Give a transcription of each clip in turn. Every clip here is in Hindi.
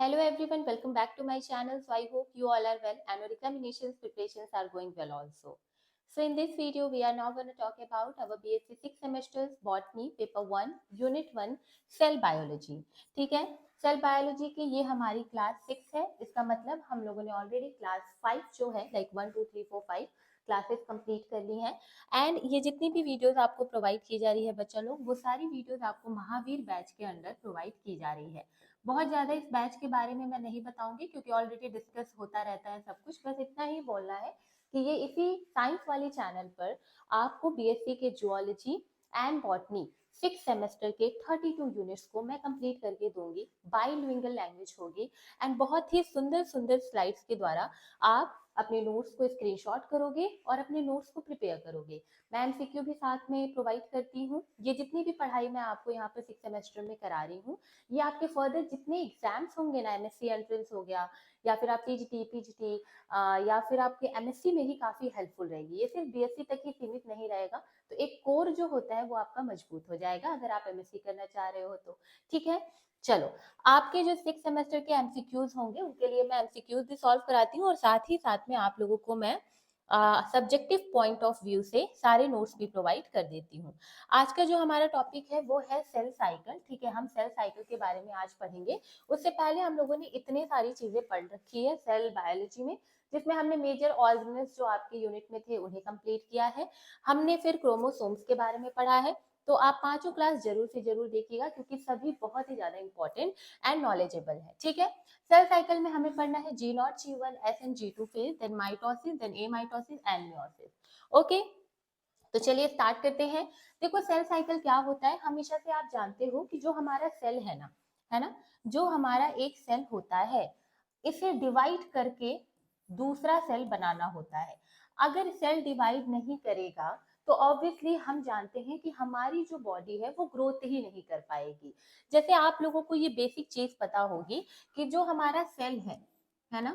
Hello everyone, welcome back to my channel. So I hope you all are well and your examinations preparations are going well also. So in this video, we are now going to talk about our BSc 6 semesters Botany Paper 1 Unit 1 Cell Biology. ठीक है, सेल बायोलॉजी की ये हमारी क्लास 6 है. इसका मतलब हम लोगों ने ऑलरेडी क्लास 5 जो है लाइक 1 2 3 4 5 क्लासेस कंप्लीट कर ली हैं. एंड ये जितनी भी वीडियोस आपको प्रोवाइड की जा रही है बच्चा लोग, वो सारी वीडियोस आपको महावीर बैच के अंडर प्रोवाइड की जा रही है. बहुत ज़्यादा इस बैच के बारे में मैं नहीं बताऊंगी क्योंकि ऑलरेडी डिस्कस होता रहता है सब कुछ. बस इतना ही बोलना है कि ये इसी साइंस वाले चैनल पर आपको बीएससी के जुअलॉजी एंड बॉटनी 6 सेमेस्टर के 32 यूनिट्स को मैं कंप्लीट करके दूंगी. बाइलिंगुअल लैंग्वेज होगी एंड बहुत ही सुंदर सुंदर स्लाइड्स के द्वारा आप अपने नोट्स को स्क्रीनशॉट करोगे और अपने नोट्स को प्रिपेयर करोगे. मैं एमसीक्यू भी साथ में प्रोवाइड करती हूँ. ये जितनी भी पढ़ाई मैं आपको यहाँ पर 6 सेमेस्टर में करा रही हूँ, ये आपके फर्दर जितने एग्जाम्स होंगे ना, एमएससी एंट्रेंस हो गया या फिर आप टीजीटी पीजीटी या फिर आपके एमएससी में ही काफी हेल्पफुल रहेगी. ये सिर्फ बीएससी तक ही सीमित नहीं रहेगा. तो एक कोर जो होता है वो आपका मजबूत हो जाएगा अगर आप एमएससी करना चाह रहे हो तो. ठीक है, चलो. आपके जो 6 सेमेस्टर के एमसीक्यूज होंगे उनके लिए मैं एमसीक्यूज भी सॉल्व कराती हूँ और साथ में आप लोगों को मैं सब्जेक्टिव पॉइंट ऑफ व्यू से सारे नोट्स भी प्रोवाइड कर देती हूँ. आज का जो हमारा टॉपिक है वो है सेल साइकिल. ठीक है, हम सेल साइकिल के बारे में आज पढ़ेंगे. उससे पहले हम लोगों ने इतने सारी चीजें पढ़ रखी है सेल बायोलॉजी में, जिसमें हमने मेजर ऑर्गेनेल्स जो आपके यूनिट में थे उन्हें कंप्लीट किया है. हमने फिर क्रोमोसोम्स के बारे में पढ़ा है. तो आप पांचों क्लास जरूर से जरूर देखिएगा क्योंकि सभी बहुत ही ज्यादा इंपॉर्टेंट एंड नॉलेजेबल है. ठीक है, सेल साइकिल में हमें पढ़ना है G0 G1 S and G2 phase, then mitosis, then amitosis and meiosis. Okay, तो चलिए स्टार्ट करते हैं. देखो, सेल साइकिल क्या होता है, हमेशा से आप जानते हो कि जो हमारा सेल है ना, जो हमारा एक सेल होता है, इसे डिवाइड करके दूसरा सेल बनाना होता है. अगर सेल डिवाइड नहीं करेगा तो ऑब्वियसली हम जानते हैं कि हमारी जो बॉडी है वो ग्रोथ ही नहीं कर पाएगी. जैसे आप लोगों को ये बेसिक चीज पता होगी कि जो हमारा सेल है ना,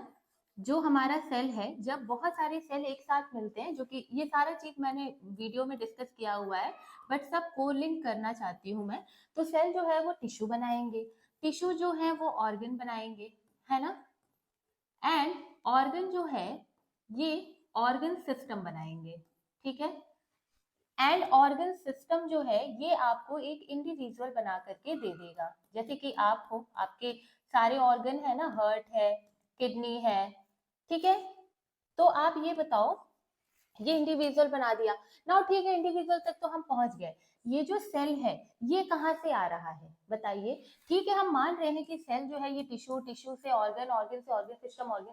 जो हमारा सेल है, जब बहुत सारे सेल एक साथ मिलते हैं, जो कि ये सारा चीज मैंने वीडियो में डिस्कस किया हुआ है बट सब को लिंक करना चाहती हूँ मैं. तो सेल जो है वो टिश्यू बनाएंगे, टिश्यू जो है वो ऑर्गन बनाएंगे, है ना, एंड ऑर्गन जो है ये ऑर्गन सिस्टम बनाएंगे. ठीक है, एंड ऑर्गन सिस्टम जो है ये आपको एक इंडिविजुअल बना करके दे देगा. जैसे कि आप हो, आपके सारे ऑर्गन है ना, हार्ट है, किडनी है. ठीक है, तो आप ये बताओ, ये इंडिविजुअल बना दिया. नाउ ठीक है, इंडिविजुअल तक तो हम पहुंच गए. ये जो सेल है ये कहाँ से आ रहा है बताइए. ठीक है, हम मान रहे हैं कि सेल जो है ये टिश्यू, टिश्यू से ऑर्गन, ऑर्गन से ऑर्गन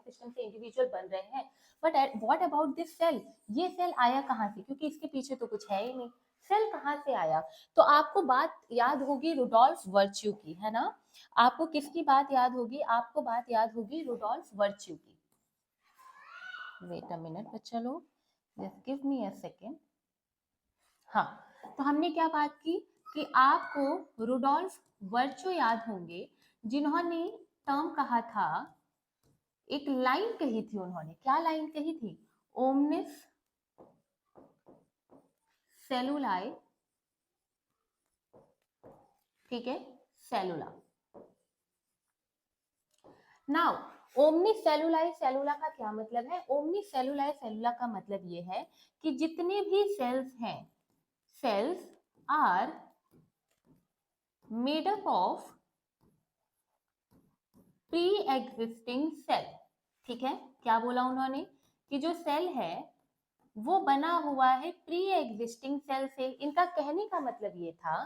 सिस्टम से इंडिविजुअल बन रहे हैं. But what about this cell, ये सेल आया कहाँ से, क्योंकि इसके पीछे तो कुछ है ही नहीं. सेल कहाँ से आया? तो आपको बात याद होगी रुडोल्फ वर्च्यू की, है ना. आपको किसकी बात याद होगी? आपको बात याद होगी रुडोल्फ वर्च्यू की. वेट अ मिनट बच्चा लोग, just give me a second. हाँ, तो हमने क्या बात की कि आपको रुडोल्फ वर्च्यू याद होंगे, जिन्होंने टर्म कहा था, एक लाइन कही थी उन्होंने. क्या लाइन कही थी? ओमनिस सेलुलाए. ठीक है, सेलुला. नाउ ओमनी सेलुलाए सेलुला का क्या मतलब है? ओमनी सेलुलाए सेलुला का मतलब ये है कि जितने भी सेल्स हैं, cells are made up of pre existing cell. ठीक है, क्या बोला उन्होंने कि जो सेल है वो बना हुआ है प्री एग्जिस्टिंग सेल से. इनका कहने का मतलब ये था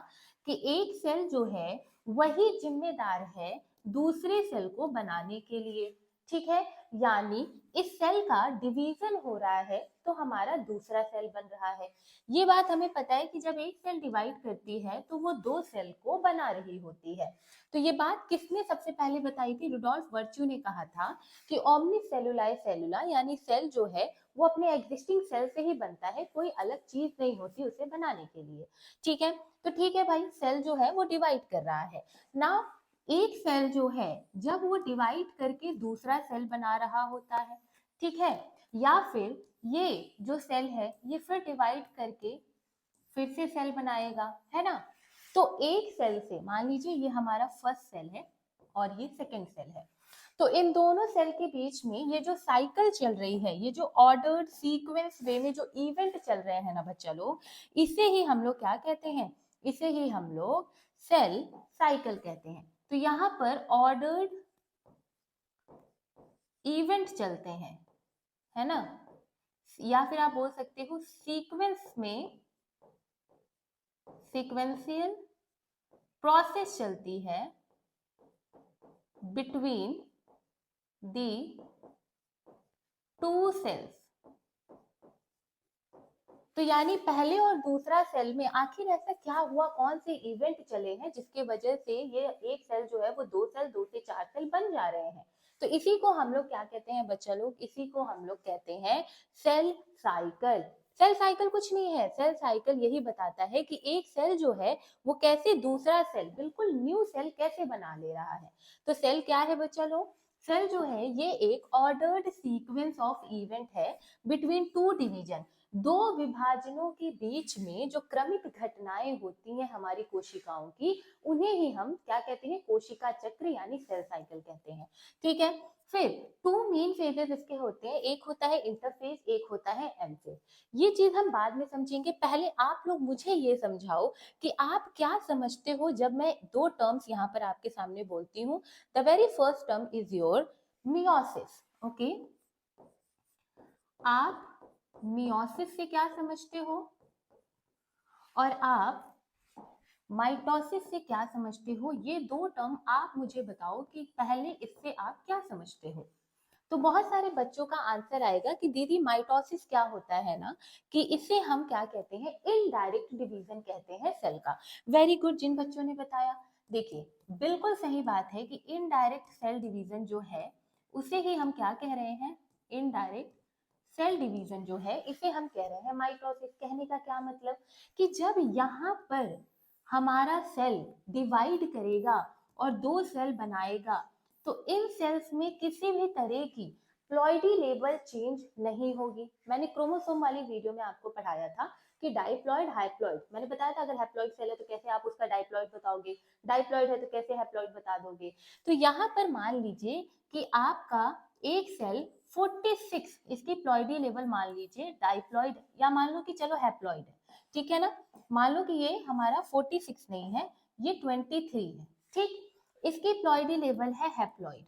कि एक सेल जो है वही जिम्मेदार है दूसरे सेल को बनाने के लिए. ठीक है, यानी इस सेल का डिवीजन हो रहा है तो हमारा दूसरा सेल बन रहा है. ये बात हमें पता है कि जब एक सेल डिवाइड करती है तो वो दो सेल को बना रही होती है. तो ये बात किसने सबसे पहले बताई थी? रुडोल्फ वर्च्यू ने कहा था कि ओमनी सेलुलाए सेलुला, यानी सेल जो है वो अपने एग्जिस्टिंग सेल से ही बनता है, कोई अलग चीज नहीं होती उसे बनाने के लिए. ठीक है, तो ठीक है भाई, सेल जो है वो डिवाइड कर रहा है. नाउ एक सेल जो है जब वो डिवाइड करके दूसरा सेल बना रहा होता है, ठीक है, या फिर ये जो सेल है ये फिर डिवाइड करके फिर से सेल बनाएगा, है ना. तो एक सेल से, मान लीजिए ये हमारा फर्स्ट सेल है, और ये सेकेंड सेल है। तो इन दोनों सेल के बीच में ये जो साइकिल चल रही है, ये जो ऑर्डर्ड सीक्वेंस वे में जो इवेंट चल रहे हैं ना बच्चा लोग, इसे ही हम लोग क्या कहते हैं, इसे ही हम लोग सेल साइकिल कहते हैं। तो यहाँ पर ऑर्डर्ड इवेंट चलते हैं, है ना, या फिर आप बोल सकते हो सीक्वेंस में सीक्वेंशियल प्रोसेस चलती है बिटवीन दी टू सेल्स। तो यानी पहले और दूसरा सेल में आखिर ऐसा क्या हुआ, कौन से इवेंट चले हैं जिसके वजह से ये एक सेल जो है वो दो सेल, दो से चार सेल बन जा रहे हैं। तो इसी को हम लोग क्या कहते हैं बच्चा लोग, इसी को हम लोग कहते हैं सेल साइकिल। सेल साइकिल कुछ नहीं है, सेल साइकिल यही बताता है कि एक सेल जो है वो कैसे दूसरा सेल, बिल्कुल न्यू सेल कैसे बना ले रहा है। तो सेल क्या है बच्चा लोग, सेल जो है ये एक ऑर्डर्ड सीक्वेंस ऑफ इवेंट है बिटवीन टू डिवीजन, दो विभाजनों के बीच में जो क्रमिक घटनाएं होती हैं हमारी कोशिकाओं की, उन्हें ही हम क्या कहते हैं, कोशिका चक्र यानी सेल साइकिल कहते हैं। ठीक है, फिर टू मेन फेजेस इसके होते हैं, एक होता है इंटरफेज, एक होता है एम फेज। ये चीज हम बाद में समझेंगे, पहले आप लोग मुझे ये समझाओ कि आप क्या समझते हो जब मैं दो टर्म्स यहाँ पर आपके सामने बोलती हूँ। The very first term is your meiosis. Okay, आप मियोसिस से क्या समझते हो और आप माइटोसिस से क्या समझते हो, ये दो टर्म आप मुझे बताओ कि पहले इससे आप क्या समझते हो। तो बहुत सारे बच्चों का आंसर आएगा कि दीदी माइटोसिस क्या होता है ना, कि इसे हम क्या कहते हैं, इनडायरेक्ट डिवीजन कहते हैं सेल का। वेरी गुड, जिन बच्चों ने बताया, देखिए बिल्कुल सही बात है कि इनडायरेक्ट सेल डिवीजन जो है उसे ही हम क्या कह रहे हैं, इनडायरेक्ट सेल डिवीजन जो है इसे हम कह रहे हैं माइटोसिस। कहने का क्या मतलब कि जब यहाँ पर हमारा सेल डिवाइड करेगा और दो सेल बनाएगा, तो इन सेल्स में किसी भी तरह की प्लॉइडी लेवल चेंज नहीं होगी। मैंने क्रोमोसोम वाली वीडियो में आपको पढ़ाया था कि डाइप्लॉइड हाइप्लॉइड, मैंने बताया था अगर हैप्लॉइड सेल है तो कैसे आप उसका डाइप्लॉइड बताओगे, डाइप्लॉइड है तो कैसे हैप्लॉइड बता दोगे। तो यहाँ पर मान लीजिए कि आपका एक सेल 46, इसकी प्लॉइडी लेवल मान लीजिए डाइप्लॉइड, या मान लो कि चलो हैप्लॉइड है, ठीक है ना, मान लो कि ये हमारा 46 नहीं है, ये 23 है, ठीक, इसकी प्लॉइडी लेवल है हैप्लॉइड।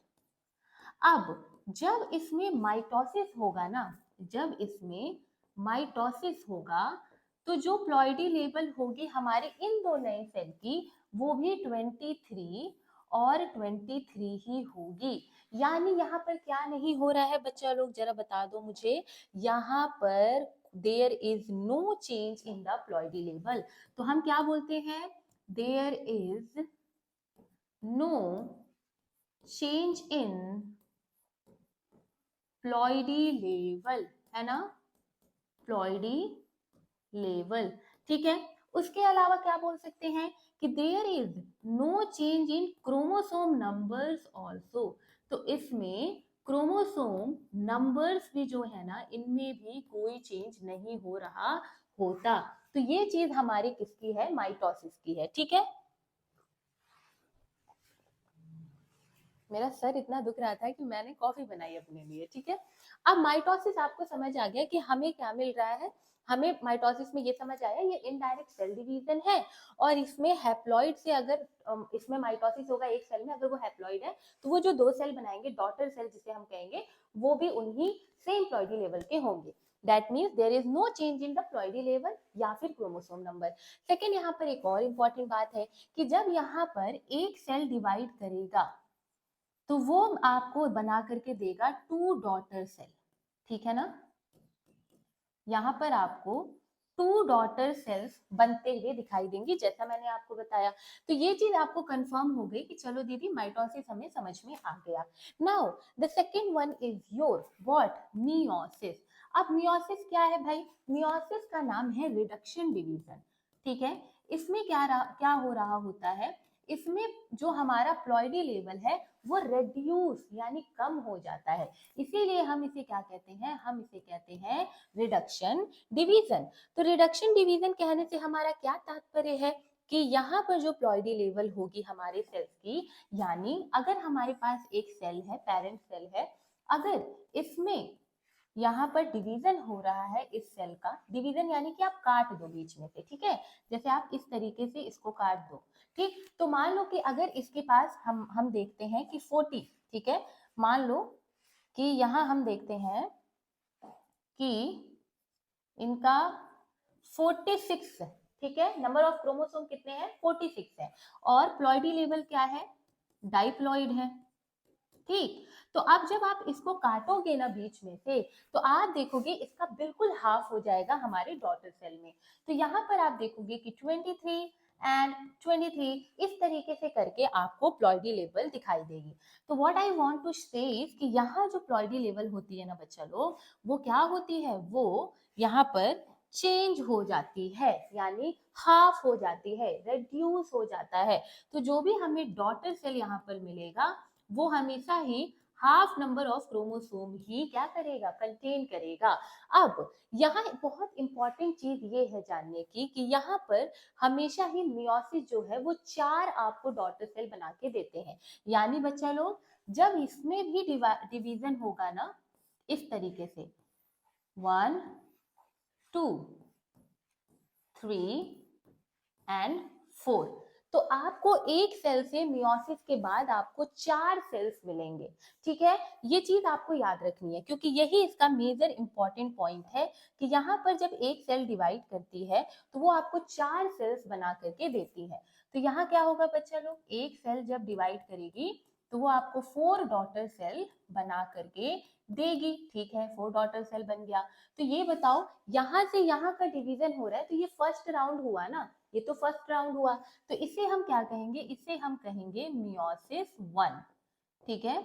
अब जब इसमें माइटोसिस होगा ना, जब इसमें माइटोसिस होगा तो जो प्लॉइडी लेवल होगी हमारे इन दो नए सेल की, वो भी 23 और 23 ही होगी। यानी यहाँ पर क्या नहीं हो रहा है बच्चा लोग, जरा बता दो मुझे, यहाँ पर there is no change in the ploidy level. तो हम क्या बोलते हैं, there is no change in ploidy level, है ना, प्लॉइडी लेवल, ठीक है। उसके अलावा क्या बोल सकते हैं कि there is no change in chromosome numbers also. तो इसमें क्रोमोसोम नंबर्स भी जो है ना, इनमें भी कोई चेंज नहीं हो रहा होता। तो ये चीज हमारी किसकी है, माइटोसिस की है, ठीक है। मेरा सर इतना दुख रहा था कि मैंने कॉफी बनाई अपने लिए, ठीक है। अब माइटोसिस आपको समझ आ गया कि हमें क्या मिल रहा है, हमें माइटोसिस में ये समझ आया ये इनडायरेक्ट सेल डिवीजन है, और इसमें हैप्लॉइड से अगर इसमें माइटोसिस होगा एक सेल में, अगर वो हैप्लॉइड है तो वो जो दो सेल बनाएंगे डॉटर सेल जिसे हम कहेंगे, वो भी उन्हीं सेम प्लॉइडी लेवल के होंगे। That means there is no change in the ploidy level या फिर क्रोमोसोम नंबर। सेकेंड, यहाँ पर एक और इम्पॉर्टेंट बात है कि जब यहाँ पर एक सेल डिवाइड करेगा तो वो आपको बना करके देगा टू डॉटर सेल, ठीक है ना, यहाँ पर आपको टू डॉटर सेल्स बनते हुए दिखाई देंगी जैसा मैंने आपको बताया। तो ये चीज आपको कंफर्म हो गई कि चलो दीदी माइटोसिस हमें समझ में आ गया। Now the second one is your what, meiosis. अब मियोसिस क्या है भाई, मियोसिस का नाम है रिडक्शन डिवीजन, ठीक है। इसमें क्या हो रहा होता है, इसमें जो हमारा प्लॉइडी लेवल है वो रेड्यूस यानी कम हो जाता है, इसीलिए हम इसे क्या कहते हैं, हम इसे कहते हैं रिडक्शन डिवीजन। तो रिडक्शन डिवीजन कहने से हमारा क्या तात्पर्य है कि यहाँ पर जो प्लॉइडी लेवल होगी हमारे सेल्स की, यानी अगर हमारे पास एक सेल है, पेरेंट सेल है, अगर इसमें यहाँ पर डिवीजन हो रहा है इस सेल का, डिवीजन यानी कि आप काट दो बीच में से, ठीक है, जैसे आप इस तरीके से इसको काट दो, ठीक। तो मान लो कि अगर इसके पास हम देखते हैं कि 40, ठीक है, मान लो कि यहाँ हम देखते हैं कि इनका 46 है, ठीक है, नंबर ऑफ क्रोमोसोम कितने हैं, 46 है, और प्लॉइडी लेवल क्या है, डाइप्लॉइड है, ठीक। तो अब जब आप इसको काटोगे ना बीच में से, तो आप देखोगे इसका बिल्कुल हाफ हो जाएगा हमारे डॉटर सेल में। तो यहाँ पर आप देखोगे कि 23 एंड 23 इस तरीके से करके आपको प्लॉइडी लेवल दिखाई देगी। तो व्हाट आई वांट टू से इज कि यहाँ जो प्लॉइडी लेवल होती है ना बच्चा लोग, वो क्या होती है, वो यहाँ पर चेंज हो जाती है, यानी हाफ हो जाती है, रेड्यूस हो जाता है। तो जो भी हमें डॉटर सेल यहाँ पर मिलेगा वो हमेशा ही हाफ नंबर ऑफ क्रोमोसोम ही क्या करेगा, कंटेन करेगा। अब यहाँ बहुत इंपॉर्टेंट चीज ये है जानने की कि यहाँ पर हमेशा ही मियोसिस जो है वो 4 आपको डॉटर सेल बना के देते हैं, यानी बच्चा लोग जब इसमें भी डिवीजन होगा ना इस तरीके से 1 2 3 एंड 4, तो आपको एक सेल से मियोसिस के बाद आपको 4 सेल्स मिलेंगे, ठीक है। ये चीज आपको याद रखनी है क्योंकि यही इसका मेजर इंपॉर्टेंट पॉइंट है कि यहाँ पर जब एक सेल डिवाइड करती है तो वो आपको 4 सेल्स बना करके देती है। तो यहाँ क्या होगा बच्चा लोग, एक सेल जब डिवाइड करेगी तो वो आपको 4 डॉटर सेल बना करके देगी, ठीक है, 4 डॉटर सेल बन गया। तो ये बताओ यहाँ से यहाँ का डिवीजन हो रहा है, तो ये फर्स्ट राउंड हुआ ना, ये तो फर्स्ट राउंड हुआ, तो इसे हम क्या कहेंगे, इसे हम कहेंगे मियोसिस 1, ठीक है,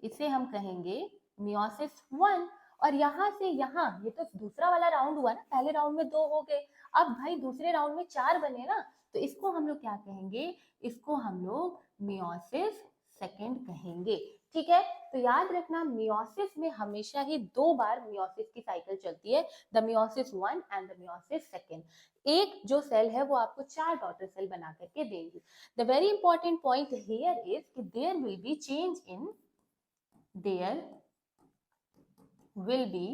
इसे हम कहेंगे मियोसिस 1। और यहाँ से यहाँ ये तो दूसरा वाला राउंड हुआ ना, पहले राउंड में 2 हो गए, अब भाई दूसरे राउंड में 4 बने ना, तो इसको हम लोग क्या कहेंगे, इसको हम लोग मियोसिस सेकेंड कहेंगे, ठीक है। तो याद रखना मियोसिस में हमेशा ही 2 बार मियोसिस की साइकिल चलती है, the meiosis 1 and the meiosis second. एक जो सेल है वो आपको 4 डॉटर सेल बना करके देंगी। The very important point here is कि there will be change in, there will be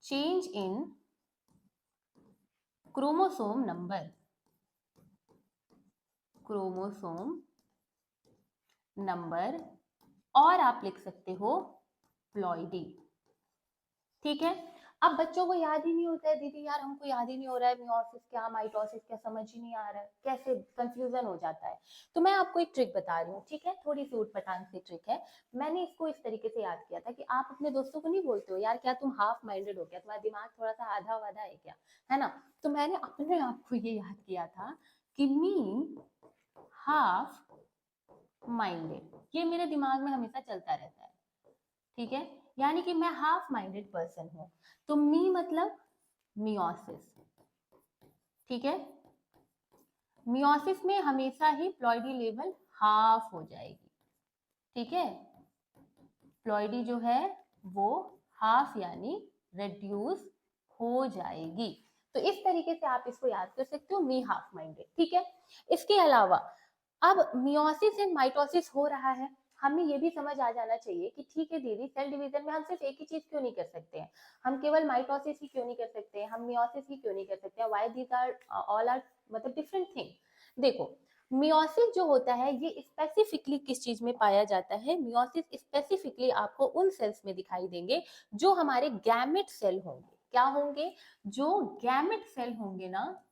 change in chromosome number, और आप लिख सकते हो प्लॉइडी, ठीक है। अब बच्चों को याद ही नहीं होता है, दीदी यार हमको याद ही नहीं हो रहा है मियोसिस क्या, माइटोसिस क्या, समझ ही नहीं आ रहा है, कैसे कंफ्यूजन हो जाता है। तो मैं आपको एक ट्रिक बता रही हूँ, ठीक है, थोड़ी सी उटपटांग सी ट्रिक है। मैंने इसको इस तरीके से याद किया था कि आप अपने दोस्तों को नहीं बोलते हो यार क्या तुम हाफ माइंडेड हो क्या, तुम्हारा दिमाग थोड़ा सा आधा वाधा है क्या, है ना। तो मैंने अपने आप को ये याद किया था कि मी हाफ माइंडेड, ये मेरे दिमाग में हमेशा चलता रहता है, ठीक है, यानी कि मैं हाफ माइंडेड पर्सन हूं। तो मी मतलब मियोसिस, ठीक है, मियोसिस में हमेशा ही प्लॉइडी लेवल हाफ हो जाएगी, ठीक है, प्लॉइडी जो है वो हाफ यानी रेड्यूस हो जाएगी। तो इस तरीके से आप इसको याद कर सकते हो, मी हाफ माइंडेड, ठीक है। इसके अलावा अब मियोसिस एंड माइटोसिस हो रहा है, हमें ये भी समझ आ जाना चाहिए कि ठीक है दीदी सेल डिवीजन में हम सिर्फ एक ही चीज क्यों नहीं कर सकते हैं, हम केवल माइटोसिस ही क्यों नहीं कर सकते हैं, हम मियोसिस ही क्यों नहीं कर सकते हैं, why these are all are मतलब डिफरेंट थिंग। देखो मियोसिस जो होता है ये स्पेसिफिकली किस चीज में पाया जाता है, मियोसिस स्पेसिफिकली आपको उन सेल्स में दिखाई देंगे जो हमारे गैमेट सेल होंगे, क्या होंगे, जो गैमेट सेल होंगे ना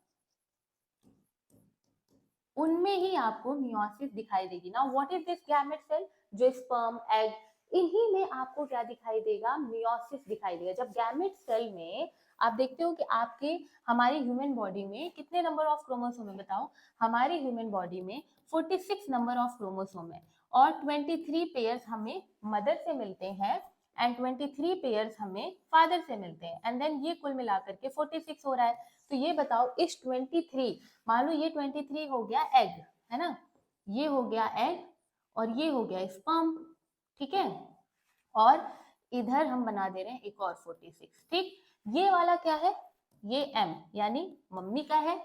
उनमें ही आपको मियोसिस दिखाई देगी ना। What is this gamete cell, जो स्पर्म एग, इन्हीं में आपको क्या दिखाई देगा, मियोसिस दिखाई देगा। जब गैमेट सेल में आप देखते हो कि आपके हमारे ह्यूमन बॉडी में कितने नंबर ऑफ क्रोमोसोम है, बताओ, हमारे ह्यूमन बॉडी में 46 नंबर ऑफ क्रोमोसोम है और 23 पेयर्स हमें मदर से मिलते हैं एंड 23 पेयर्स हमें फादर से मिलते हैं, एंड देन ये कुल मिलाकर के 46 हो रहा है। तो ये बताओ इस 23, मान लो ये 23 हो गया एग, है ना, ये हो गया एग और ये हो गया स्पर्म, ठीक है, और इधर हम बना दे रहे हैं एक और 46, ठीक। ये वाला क्या है, ये एम यानी मम्मी का है,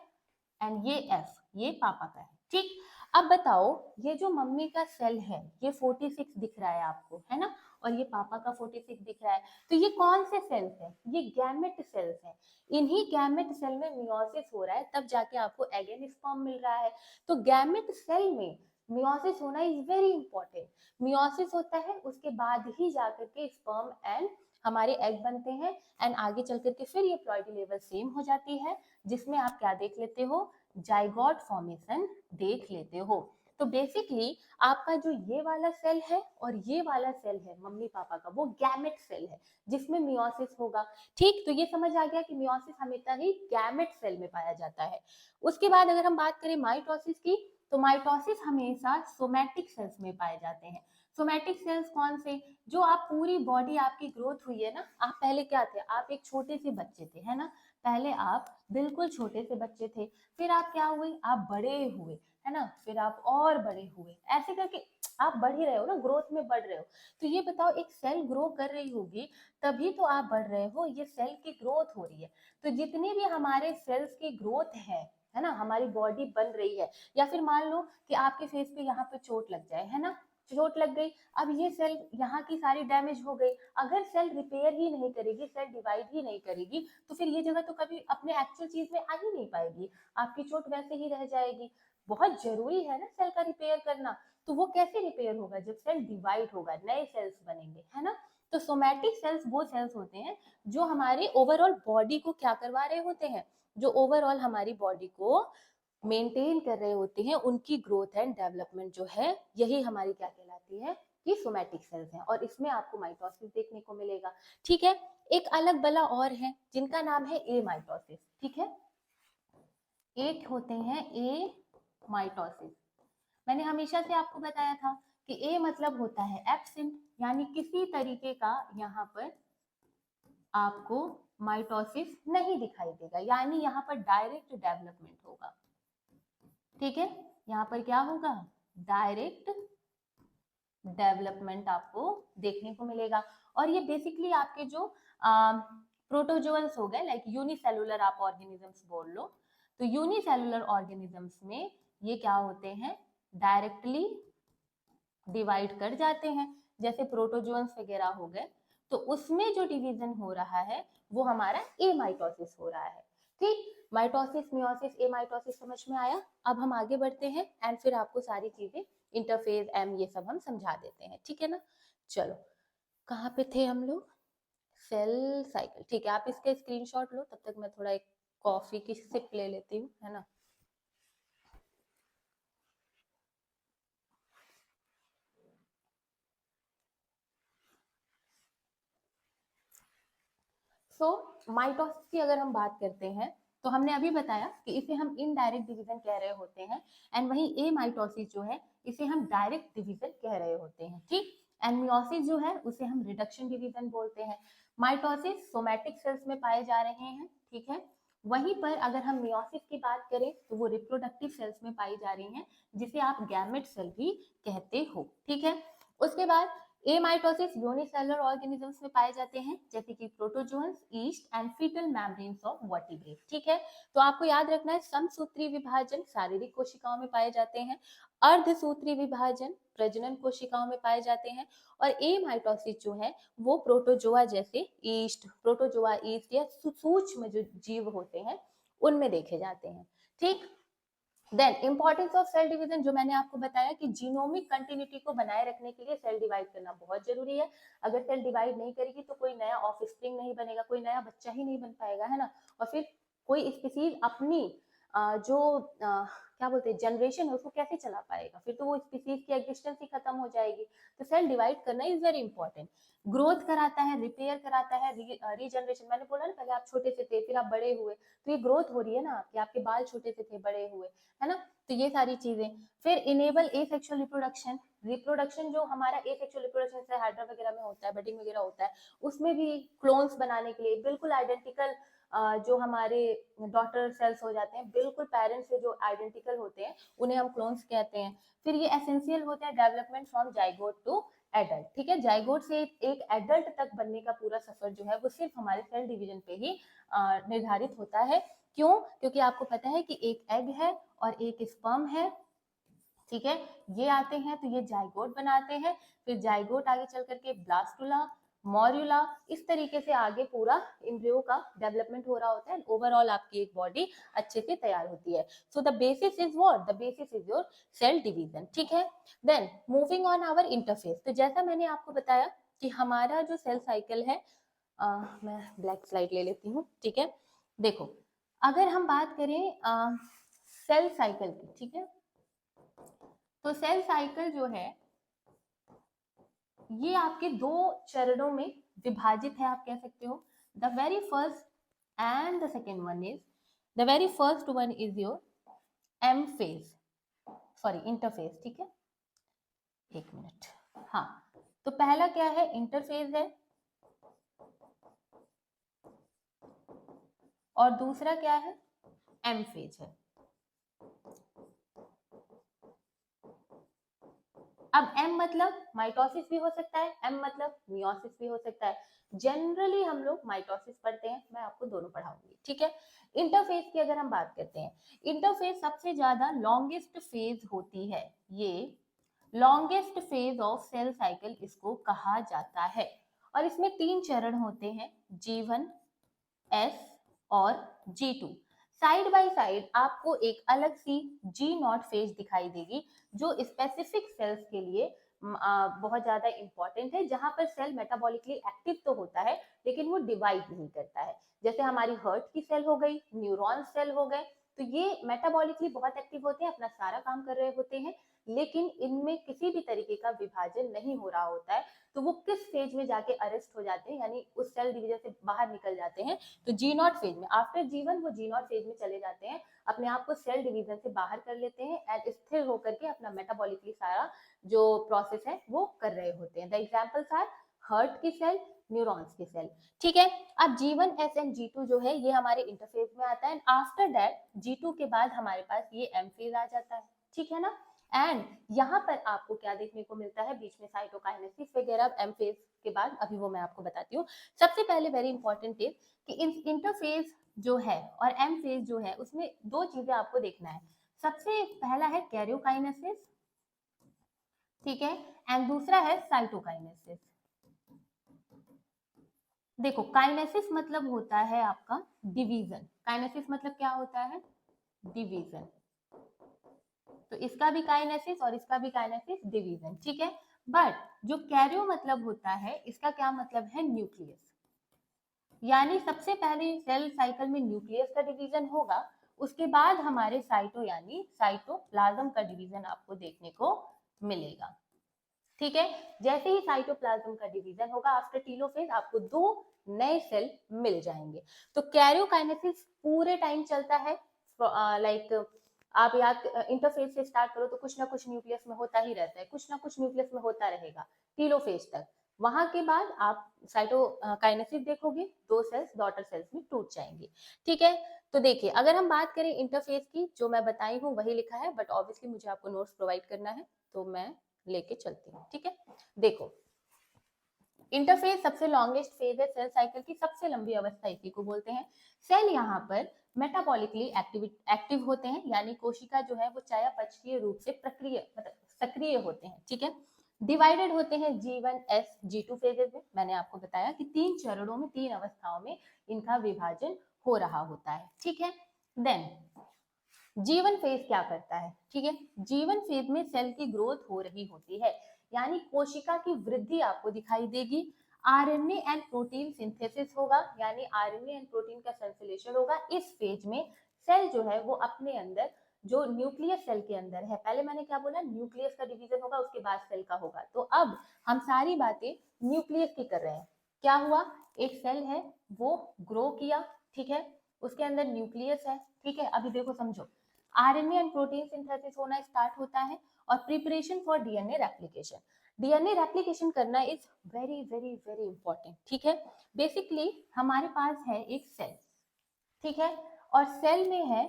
एंड ये F, ये पापा का है। ठीक, अब बताओ ये जो मम्मी का सेल है ये 46 दिख रहा है आपको, है ना, और ये पापा का 46 दिख रहा है, तो ये कौन से सेल्स हैं? ये गैमेट सेल्स हैं। इन्हीं गैमेट सेल में मियोसिस हो रहा है, तब जाके आपको एग एंड स्पर्म मिल रहा है। तो गैमेट सेल में मियोसिस होना इज वेरी इंपॉर्टेंट। मियोसिस होता है, उसके बाद ही जाकर के स्पर्म एंड हमारे एग बनते हैं, एंड आगे चल करके फिर ये प्लॉइडी लेवल सेम हो जाती है, जिसमें आप क्या देख लेते हो? जाइगोट फॉर्मेशन देख लेते हो। तो बेसिकली आपका जो ये वाला सेल है और ये वाला सेल है मम्मी पापा का, वो गैमेट सेल है जिसमें मियोसिस होगा। ठीक, तो ये समझ आ गया कि मियोसिस हमेशा ही गैमेट सेल में पाया जाता है। उसके बाद अगर हम बात करें माइटोसिस की, तो माइटोसिस हमेशा सोमैटिक सेल्स में पाए जाते हैं। सोमैटिक सेल्स कौन से? जो आप पूरी बॉडी आपकी ग्रोथ हुई है ना, आप पहले क्या थे? आप एक छोटे से बच्चे थे, है ना, पहले आप बिल्कुल छोटे से बच्चे थे, फिर आप क्या हुए? आप बड़े हुए, है ना, फिर आप और बड़े हुए, ऐसे करके आप बढ़ ही रहे हो ना, ग्रोथ में बढ़ रहे हो। तो ये बताओ, एक सेल ग्रो कर रही होगी तभी तो आप बढ़ रहे हो, ये सेल की ग्रोथ हो रही है। तो जितनी भी हमारे सेल्स की ग्रोथ है ना, हमारी बॉडी बन रही है, या फिर मान लो कि आपके फेस पे यहाँ पे चोट लग जाए, है ना, चोट लग गई, अब ये सेल यहाँ की सारी डैमेज हो गई, अगर सेल रिपेयर ही नहीं करेगी, सेल डिवाइड ही नहीं करेगी, तो फिर ये जगह तो कभी अपने एक्चुअल चीज में आ ही नहीं पाएगी, आपकी चोट वैसे ही रह जाएगी। बहुत जरूरी है ना सेल का रिपेयर करना। तो वो कैसे रिपेयर होगा? जब सेल डिवाइड होगा, नए सेल्स बनेंगे, है ना। तो सोमैटिक सेल्स वो सेल्स होते हैं जो हमारे ओवरऑल बॉडी को क्या करवा रहे होते हैं, जो ओवरऑल हमारी बॉडी को मेंटेन कर रहे होते हैं, उनकी ग्रोथ एंड डेवलपमेंट जो है, यही हमारी क्या कहलाती है? कि सोमैटिक सेल्स हैं, और इसमें आपको माइटोसिस देखने को मिलेगा। ठीक है, एक अलग बला और है जिनका नाम है ए माइटोसिस। ठीक है, एक होते हैं ए माइटोसिस। मैंने हमेशा से आपको बताया था कि ए मतलब होता है एब्सेंट, यानी किसी तरीके का यहाँ पर आपको माइटोसिस नहीं दिखाई देगा, यानी यहाँ पर डायरेक्ट डेवलपमेंट होगा। ठीक है, यहाँ पर क्या होगा? डायरेक्ट डेवलपमेंट आपको देखने को मिलेगा। और ये बेसिकली आपके जो प्रोटोजोअन्स हो गए, लाइक यूनिसेलुलर आप ऑर्गेनिजम्स बोल लो, तो यूनिसेलुलर ऑर्गेनिजम्स में ये क्या होते हैं? डायरेक्टली डिवाइड कर जाते हैं, जैसे प्रोटोजोअन्स वगैरह हो गए, तो उसमें जो डिवीजन हो रहा है वो हमारा ए माइटोसिस हो रहा है। ठीक, माइटोसिस, मियोसिस, ए माइटोसिस समझ में आया। अब हम आगे बढ़ते हैं एंड फिर आपको सारी चीजें इंटरफेज एम ये सब हम समझा देते हैं, ठीक है ना। चलो, कहाँ पे थे हम लोग? Cell cycle. ठीक है, आप इसका स्क्रीनशॉट लो, तब तक मैं थोड़ा एक कॉफी की सिप ले लेती हूँ, है ना। माइटोसिस की अगर हम बात करते हैं, तो हमने अभी बताया कि इसे हम इनडायरेक्ट डिवीजन कह रहे होते हैं, एंड वहीं ए माइटोसिस जो है इसे हम डायरेक्ट डिवीजन कह रहे होते हैं। ठीक, एंड मियोसिस जो है उसे हम रिडक्शन डिवीजन बोलते हैं। माइटोसिस सोमैटिक सेल्स में पाए जा रहे हैं, ठीक है। वहीं पर अगर हम मियोसिस की बात करें तो वो रिप्रोडक्टिव सेल्स में पाई जा रही हैं, जिसे आप गैमेट सेल भी कहते हो। ठीक है, उसके बाद ए माइटोसिस यूनिसेलुलर ऑर्गेनिजम्स में पाए जाते हैं, जैसे कि protozoans, yeast and fetal membranes of vertebrate. ठीक है, तो आपको याद रखना है समसूत्री विभाजन शारीरिक कोशिकाओं में पाए जाते हैं, अर्धसूत्री विभाजन प्रजनन कोशिकाओं में पाए जाते हैं, और ए माइटोसिस जो है वो प्रोटोजोआ जैसे ईस्ट, प्रोटोजोआ ईस्ट या सूक्ष्म जो जीव होते हैं उनमें देखे जाते हैं। ठीक, then importance of cell division, जो मैंने आपको बताया कि जीनोमिक कंटिन्यूटी को बनाए रखने के लिए सेल डिवाइड करना बहुत जरूरी है। अगर सेल डिवाइड नहीं करेगी तो कोई नया ऑफस्प्रिंग नहीं बनेगा, कोई नया बच्चा ही नहीं बन पाएगा, है ना। और फिर कोई स्पीसीज अपनी जो क्या बोलते हैं जनरेशन है उसको कैसे चला पाएगा, फिर तो वो स्पीसीज की एग्जिस्टेंस ही खत्म हो जाएगी। तो सेल डिवाइड करना इज वेरी इंपॉर्टेंट। ग्रोथ कराता है, रिपेयर कराता है, रीजनरेशन, मैंने बोला ना पहले आप छोटे से थे फिर आप बड़े हुए, तो ये ग्रोथ हो रही है ना, कि आपके बाल छोटे से थे बड़े हुए, है ना। तो ये सारी चीजें। फिर इनेबल एसेक्सुअल रिप्रोडक्शन, रिप्रोडक्शन जो हमारा एसेक्सुअल रिप्रोडक्शन से हाइड्रा वगैरह में होता है, बडिंग वगैरह होता है, उसमें भी क्लोन्स बनाने के लिए बिल्कुल आइडेंटिकल जो हमारे डॉटर सेल्स हो जाते हैं, बिल्कुल पेरेंट्स से जो आइडेंटिकल होते हैं, उन्हें हम क्लोन्स कहते हैं। फिर ये एसेंशियल होता है development from zygote to adult. ठीक है, जाइगोट से एक एडल्ट तक बनने का पूरा सफर जो है वो सिर्फ हमारे सेल डिवीजन पे ही निर्धारित होता है। क्यों? क्योंकि आपको पता है कि एक एग है और एक स्पर्म है, ठीक है, ये आते हैं तो ये जाइगोट बनाते हैं, फिर जाइगोट आगे चल करके ब्लास्टुला, मॉर्यूला, इस तरीके से आगे पूरा एम्ब्रियो का डेवलपमेंट हो रहा होता है, ओवरऑल आपकी एक बॉडी अच्छे से तैयार होती है। So the basis is what? The basis is your cell division, ठीक है। Then moving on our interface, तो जैसा मैंने आपको बताया कि हमारा जो सेल साइकिल है, मैं ब्लैक स्लाइड ले लेती हूँ, ठीक है। देखो, अगर हम बात करें सेल साइकिल की, ठीक है, तो सेल साइकिल जो है ये आपके दो चरणों में विभाजित है, आप कह सकते हो। The very first and the second one is, the very first one is your M phase, sorry interphase, ठीक है, एक मिनट, हाँ, तो पहला क्या है? इंटरफेज है, और दूसरा क्या है? एम फेज है। अब एम मतलब माइटोसिस भी हो सकता है, एम मतलब मियोसिस भी हो सकता है। जनरली हम लोग माइटोसिस पढ़ते हैं, मैं आपको दोनों पढ़ाऊंगी, ठीक है। इंटरफेज की अगर हम बात करते हैं, इंटरफेज सबसे ज्यादा लॉन्गेस्ट फेज होती है, ये longest phase of cell cycle इसको कहा जाता है, और इसमें 3 चरण होते हैं, G1, S और G2। साइड बाय साइड आपको एक अलग सी G0 फेज दिखाई देगी, जो स्पेसिफिक सेल्स के लिए बहुत ज्यादा इंपॉर्टेंट है, जहां पर सेल मेटाबॉलिकली एक्टिव तो होता है लेकिन वो डिवाइड नहीं करता है। जैसे हमारी हार्ट की सेल हो गई, न्यूरॉन सेल हो गए, तो ये मेटाबॉलिकली बहुत एक्टिव होते हैं, अपना सारा काम कर रहे होते हैं, लेकिन इनमें किसी भी तरीके का विभाजन नहीं हो रहा होता है। तो वो किस फेज में जाके अरेस्ट हो जाते हैं, यानी उस सेल डिवीजन से बाहर निकल जाते हैं, तो G0 फेज में। आफ्टर G1 वो G0 फेज में चले जाते हैं, अपने आप को सेल डिवीजन से बाहर कर लेते हैं एंड स्थिर होकर के अपना मेटाबॉलिकली सारा जो प्रोसेस है वो कर रहे होते हैं। द एग्जांपल्स आर हार्ट की सेल, न्यूरॉन्स की सेल, ठीक है। अब G1, S एंड G2 जो है ये हमारे इंटरफेज में आता है, आफ्टर दैट G2 के बाद हमारे पास ये एम फेज आ जाता है, ठीक है ना। एंड यहाँ पर आपको क्या देखने को मिलता है, बीच में साइटोकाइनेसिस वगैरह एम फेज के बाद, अभी वो मैं आपको बताती हूँ। सबसे पहले वेरी इंपॉर्टेंट है कि इंटरफेज जो है और एम फेज जो है उसमें 2 चीजें आपको देखना है। सबसे पहला है कैरियोकाइनेसिस, ठीक है, एंड दूसरा है साइटोकाइनेसिस। देखो, काइनेसिस मतलब होता है आपका डिवीजन, काइनेसिस मतलब क्या होता है? डिवीजन। तो इसका भी काइनेसिस और इसका भी काइनेसिस, डिवीजन, ठीक है। बट जो कैरियो मतलब होता है, इसका क्या मतलब है? न्यूक्लियस। यानी सबसे पहले सेल साइकिल में न्यूक्लियस का डिवीजन होगा, उसके बाद हमारे साइटो यानी साइटोप्लाज्म का डिवीजन आपको देखने को मिलेगा, ठीक है। जैसे ही साइटोप्लाज्म का डिवीजन होगा आफ्टर टीलोफेज, आपको 2 नए सेल मिल जाएंगे। तो कैरियोकाइनेसिस पूरे टाइम चलता है, लाइक आप याद, इंटरफेज से स्टार्ट करो तो कुछ ना कुछ न्यूक्लियस में होता ही रहता है, कुछ ना कुछ न्यूक्लियस में होता रहेगा टीलोफेज तक। वहां के बाद आप साइटोकाइनेसिस देखोगे, 2 सेल्स डॉटर सेल्स में टूट जाएंगे, ठीक है। तो देखिए, अगर हम बात करें इंटरफेज की, जो मैं बताई हूँ वही लिखा है, बट ऑब्वियसली मुझे आपको नोट्स प्रोवाइड करना है तो मैं लेके चलती हूँ, ठीक है। देखो, इंटरफेज सबसे लॉन्गेस्ट फेज है सेल साइकिल की, सबसे लंबी अवस्था इसी को बोलते हैं। सेल यहाँ पर मेटाबॉलिकली एक्टिव होते हैं, यानी कोशिका जो है वो चयापचयी रूप से प्रक्रिय मतलब सक्रिय होते हैं, ठीक है। डिवाइडेड होते हैं G1, S, G2 फेजेस में। मैंने आपको बताया कि 3 चरणों में, 3 अवस्थाओं में इनका विभाजन हो रहा होता है, ठीक है। देन G1 फेज क्या करता है, ठीक है। G1 फेज में सेल की ग्रोथ हो रही होती है, यानी कोशिका की वृद्धि आपको दिखाई देगी। आरएनए एंड प्रोटीन सिंथेसिस होगा, यानी आरएनए एंड प्रोटीन का संश्लेषण होगा। इस फेज में सेल जो है वो अपने अंदर, जो न्यूक्लियस सेल के अंदर है, पहले मैंने क्या बोला, न्यूक्लियस का डिवीजन होगा उसके बाद सेल का होगा, तो अब हम सारी बातें न्यूक्लियस की कर रहे हैं। क्या हुआ, एक सेल है वो ग्रो किया, ठीक है, उसके अंदर न्यूक्लियस है, ठीक है। अभी देखो, समझो, आरएनए एंड प्रोटीन सिंथेसिस होना स्टार्ट होता है, और preparation for DNA replication, DNA replication करना is very very very important, ठीक है। बेसिकली हमारे पास है एक सेल, ठीक है, और सेल में है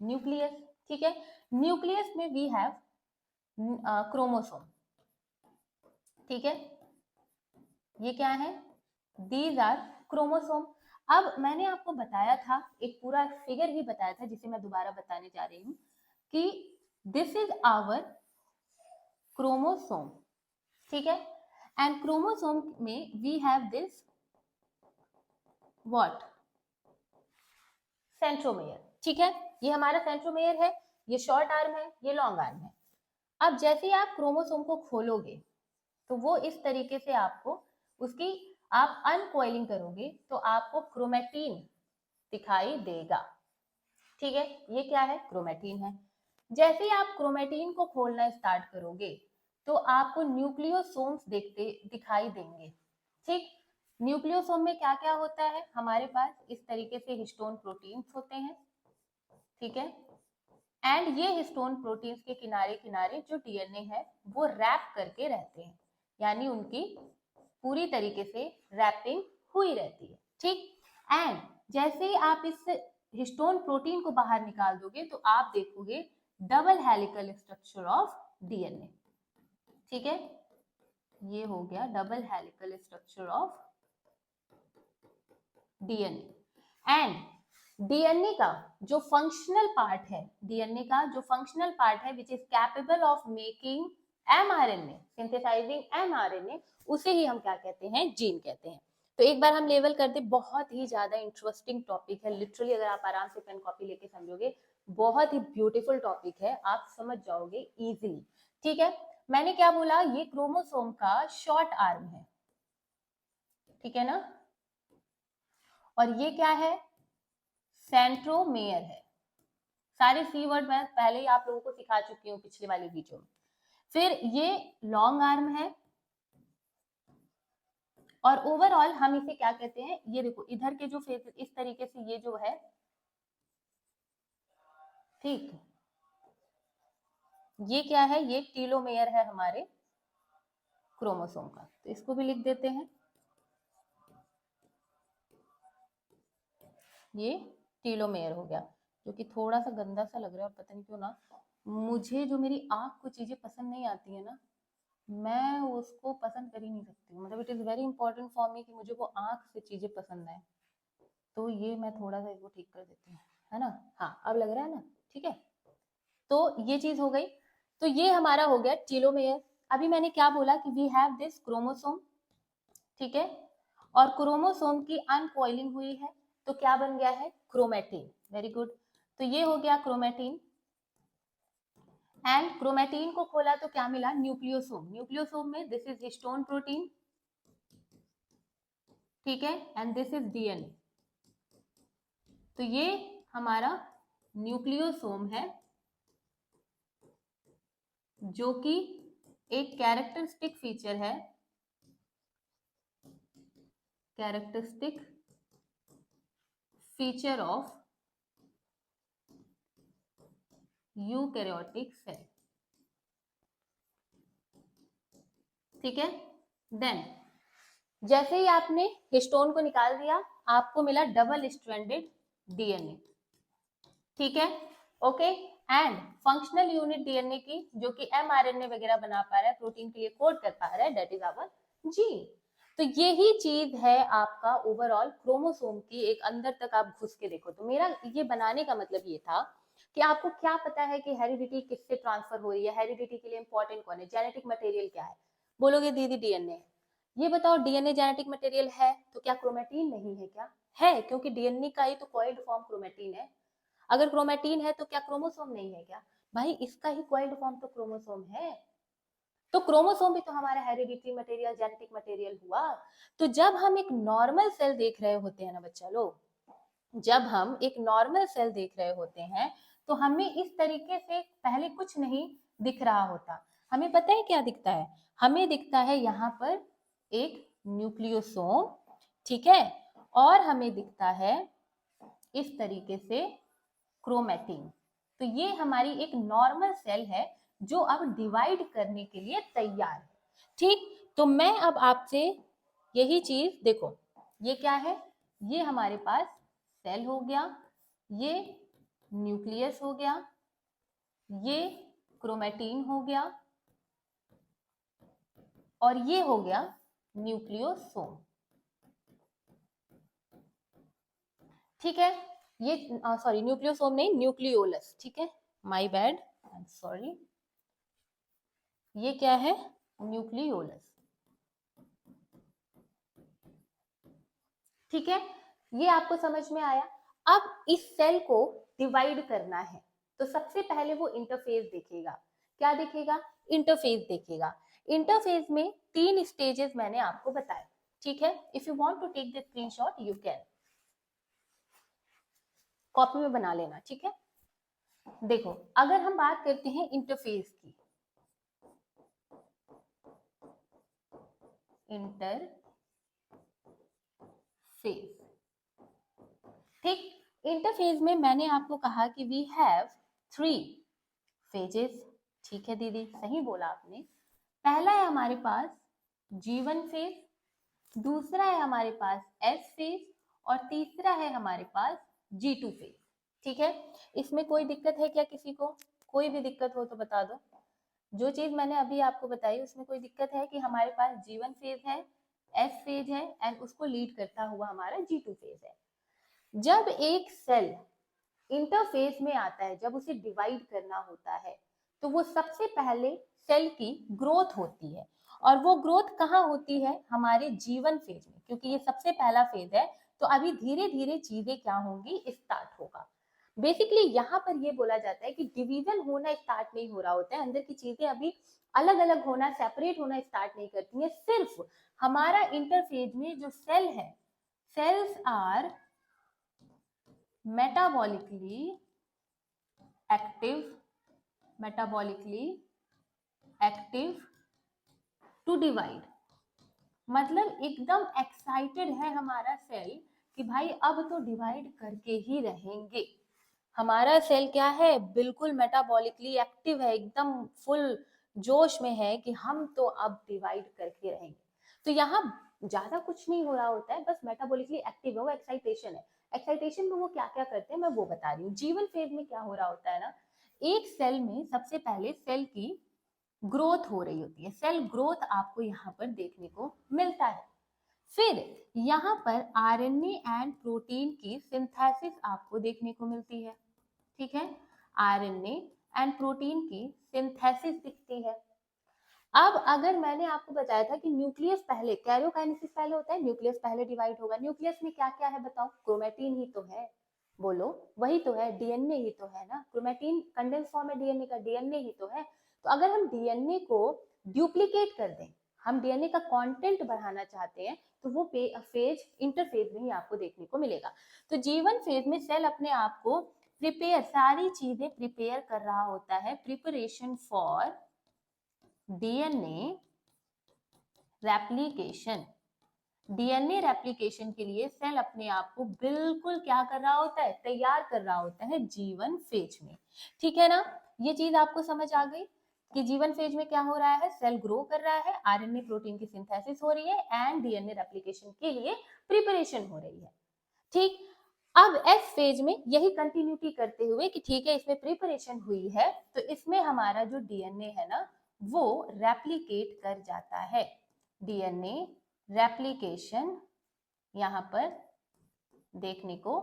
न्यूक्लियस, ठीक है। न्यूक्लियस में वी हैव क्रोमोसोम, ठीक है, ये क्या है, दीज आर क्रोमोसोम। अब मैंने आपको बताया था, एक पूरा फिगर ही बताया था जिसे मैं दोबारा बताने जा रही हूँ कि दिस इज आवर क्रोमोसोम, ठीक है, एंड क्रोमोसोम में we have this what, centromere, ठीक है, ये हमारा सेंट्रोमेयर है, ये शॉर्ट आर्म है, ये लॉन्ग आर्म है। अब जैसे ही आप क्रोमोसोम को खोलोगे तो वो इस तरीके से आपको उसकी आप अनकॉइलिंग करोगे तो आपको क्रोमेटीन दिखाई देगा, ठीक है, ये क्या है, क्रोमेटीन है। जैसे ही आप क्रोमेटीन को खोलना स्टार्ट करोगे तो आपको न्यूक्लियोसोम्स दिखाई देंगे, ठीक। न्यूक्लियोसोम में क्या क्या होता है, हमारे पास इस तरीके से हिस्टोन प्रोटीन्स होते हैं, ठीक है, एंड ये हिस्टोन प्रोटीन्स के किनारे किनारे जो डीएनए है वो रैप करके रहते हैं, यानी उनकी पूरी तरीके से रैपिंग हुई रहती है, ठीक। एंड जैसे ही आप इस हिस्टोन प्रोटीन को बाहर निकाल दोगे तो आप देखोगे double helical structure of DNA, ठीक है, ये हो गया double helical structure of DNA. And DNA का जो फंक्शनल पार्ट है, डीएनए का जो फंक्शनल पार्ट है which is capable of making mRNA, synthesising mRNA, उसे ही हम क्या कहते हैं, जीन कहते हैं। तो एक बार हम लेवल कर दे, बहुत ही ज्यादा इंटरेस्टिंग टॉपिक है, लिटरली अगर आप आराम से पेन कॉपी लेके समझोगे बहुत ही ब्यूटीफुल टॉपिक है, आप समझ जाओगे इजीली, ठीक है। मैंने क्या बोला, ये क्रोमोसोम का शॉर्ट आर्म है, ठीक है ना, और ये क्या है, सेंट्रोमेयर है। सारे सी वर्ड मैं पहले ही आप लोगों को सिखा चुकी हूँ पिछले वाली वीडियो में। फिर ये लॉन्ग आर्म है, और ओवरऑल हम इसे क्या कहते हैं, ये देखो इधर के जो फेस इस तरीके से ये जो है, ठीक, ये क्या है, ये टीलोमेयर है हमारे क्रोमोसोम का, तो इसको भी लिख देते हैं, ये टीलोमेयर हो गया, जो कि थोड़ा सा गंदा सा लग रहा है, और पता नहीं क्यों ना, मुझे जो मेरी आंख को चीजें पसंद नहीं आती है ना, मैं उसको पसंद कर ही नहीं सकती हूँ, मतलब it is very important for me कि मुझे वो आंख से चीजें पसंद आए, तो ये मैं थोड़ा सा इसको ठीक कर देती हूँ, है ना, हाँ अब लग रहा है ना, ठीक है। तो ये चीज हो गई, तो ये हमारा हो गया टीलोमेयर। अभी मैंने क्या बोला कि वी हैव दिस क्रोमोसोम, ठीक है, और क्रोमोसोम की अनकॉइलिंग हुई है तो क्या बन गया है, क्रोमेटीन, वेरी गुड, तो ये हो गया क्रोमेटीन। एंड क्रोमेटीन को खोला तो क्या मिला, न्यूक्लियोसोम, न्यूक्लियोसोम में दिस इज हिस्टोन प्रोटीन, ठीक है, एंड दिस इज डीएनए, तो ये हमारा न्यूक्लियोसोम है जो कि एक कैरेक्टरिस्टिक फीचर है, characteristic feature of eukaryotic cell, ठीक है। देन जैसे ही आपने हिस्टोन को निकाल दिया आपको मिला डबल स्ट्रैंडेड डीएनए, ठीक है, okay. And functional unit DNA की जो कि एमआरएनए वगैरह बना पा रहा है, प्रोटीन के लिए कोड कर पा रहा है, दैट इज आवर जीन। तो यही चीज है आपका ओवरऑल क्रोमोसोम की, एक अंदर तक आप घुस के देखो, तो मेरा ये बनाने का मतलब ये था कि आपको क्या पता है कि हेरिडिटी किससे ट्रांसफर हो रही है, हेरिडिटी के लिए इंपॉर्टेंट कौन है, जेनेटिक मटेरियल क्या है, बोलोगे दीदी डीएनए, ये बताओ डीएनए जेनेटिक मटेरियल है तो क्या क्रोमेटीन नहीं है, क्या है, क्योंकि डीएनए का ही तो कॉइल्ड फॉर्म क्रोमेटीन है, अगर क्रोमेटीन है तो क्या क्रोमोसोम नहीं है क्या, भाई इसका ही कॉइल्ड फॉर्म तो क्रोमोसोम है, तो क्रोमोसोम भी तो हमारा हेरिडिटरी मटेरियल, जेनेटिक मटेरियल हुआ। तो जब हम एक नॉर्मल सेल देख रहे होते हैं ना बच्चा लोग, जब हम एक नॉर्मल सेल देख रहे होते हैं तो हमें इस तरीके से पहले कुछ नहीं दिख रहा होता, हमें पता है क्या दिखता है, हमें दिखता है यहाँ पर एक न्यूक्लियोसोम, ठीक है, और हमें दिखता है इस तरीके से क्रोमेटीन, तो ये हमारी एक नॉर्मल सेल है जो अब डिवाइड करने के लिए तैयार है, ठीक। तो मैं अब आपसे यही चीज देखो, ये क्या है, ये हमारे पास सेल हो गया, ये न्यूक्लियस हो गया, ये क्रोमेटीन हो गया, और ये हो गया न्यूक्लियोसोम, ठीक है, ये सॉरी न्यूक्लियोसोम नहीं, न्यूक्लियोलस, ठीक है, my bad, I am sorry, ये क्या है, न्यूक्लियोलस, ठीक है, ये आपको समझ में आया। अब इस सेल को डिवाइड करना है तो सबसे पहले वो इंटरफेस देखेगा। क्या देखेगा, इंटरफेस देखेगा। इंटरफेस में 3 स्टेजेस मैंने आपको बताए, ठीक है। If you want to take the screenshot you can, copy में बना लेना, ठीक है। देखो, अगर हम बात करते हैं इंटरफेस की, इंटरफेस, ठीक, इंटरफेज में मैंने आपको कहा कि वी हैव 3 फेजेस, ठीक है दीदी, सही बोला आपने। पहला है हमारे पास G1 फेज, दूसरा है हमारे पास S फेज और तीसरा है हमारे पास G2 फेज, ठीक है। इसमें कोई दिक्कत है क्या किसी को, कोई भी दिक्कत हो तो बता दो। जो चीज मैंने अभी आपको बताई उसमें कोई दिक्कत है कि हमारे पास G1 फेज है, S फेज है एंड उसको लीड करता हुआ हमारा G2 फेज है। जब एक सेल इंटरफेस में आता है, जब उसे डिवाइड करना होता है, तो वो सबसे पहले सेल की ग्रोथ होती है। और वो ग्रोथ कहाँ होती है, हमारे जीवन फेज में, क्योंकि ये सबसे पहला फेज है। तो अभी धीरे धीरे चीजें क्या होंगी, स्टार्ट होगा। बेसिकली यहाँ पर ये बोला जाता है कि डिवीजन होना स्टार्ट नहीं हो रहा होता है, अंदर की चीजें अभी अलग अलग होना, सेपरेट होना स्टार्ट नहीं करती है। सिर्फ हमारा इंटरफेज में जो सेल है, cells are metabolically active, metabolically active to divide, मतलब एकदम एक्साइटेड है हमारा सेल कि भाई अब तो डिवाइड करके ही रहेंगे। हमारा सेल क्या है, बिल्कुल मेटाबॉलिकली एक्टिव है, एकदम फुल जोश में है कि हम तो अब डिवाइड करके रहेंगे। तो यहाँ ज्यादा कुछ नहीं हो रहा होता है, बस मेटाबॉलिकली एक्टिव है, वो एक्साइटेशन है। एक्साइटेशन में वो क्या क्या करते हैं मैं वो बता रही हूँ। जीवन फेज में क्या हो रहा होता है ना, एक सेल में सबसे पहले सेल की ग्रोथ हो रही होती है, सेल ग्रोथ आपको यहाँ पर देखने को मिलता है। फिर यहाँ पर आरएनए एंड प्रोटीन की सिंथेसिस आपको देखने को मिलती है, ठीक है, आरएनए एंड प्रोटीन की सिंथेसिस दिखती है। अब अगर मैंने आपको बताया था कि न्यूक्लियस पहले, कैरियोकाइनेसिस पहले होता है, न्यूक्लियस पहले डिवाइड होगा। न्यूक्लियस में क्या क्या है बताओ, क्रोमैटिन ही तो है, बोलो वही तो है, डीएनए ही तो है ना, क्रोमैटिन कंडेंस फॉर्म है डीएनए का, डीएनए ही तो है। तो अगर हम डीएनए को डुप्लीकेट कर दें, हम डीएनए का कंटेंट बढ़ाना चाहते हैं, तो वो फेज इंटरफेज में ही आपको देखने को मिलेगा। तो जीवन फेज में सेल अपने आप को प्रिपेयर, सारी चीजें प्रिपेयर कर रहा होता है, preparation for DNA replication. DNA replication के लिए सेल अपने आप को बिल्कुल क्या कर रहा होता है, तैयार कर रहा होता है जीवन फेज में, ठीक है ना। ये चीज आपको समझ आ गई कि जीवन फेज में क्या हो रहा है, सेल ग्रो कर रहा है, आरएनए प्रोटीन की सिंथेसिस हो रही है एंड डीएनए रेप्लिकेशन के लिए प्रिपरेशन हो रही है, ठीक। अब एस फेज में यही कंटिन्यूटी करते हुए कि ठीक है इसमें प्रिपरेशन हुई है, तो इसमें हमारा जो डीएनए है ना वो रेप्लिकेट कर जाता है। डीएनए रेप्लिकेशन यहाँ पर देखने को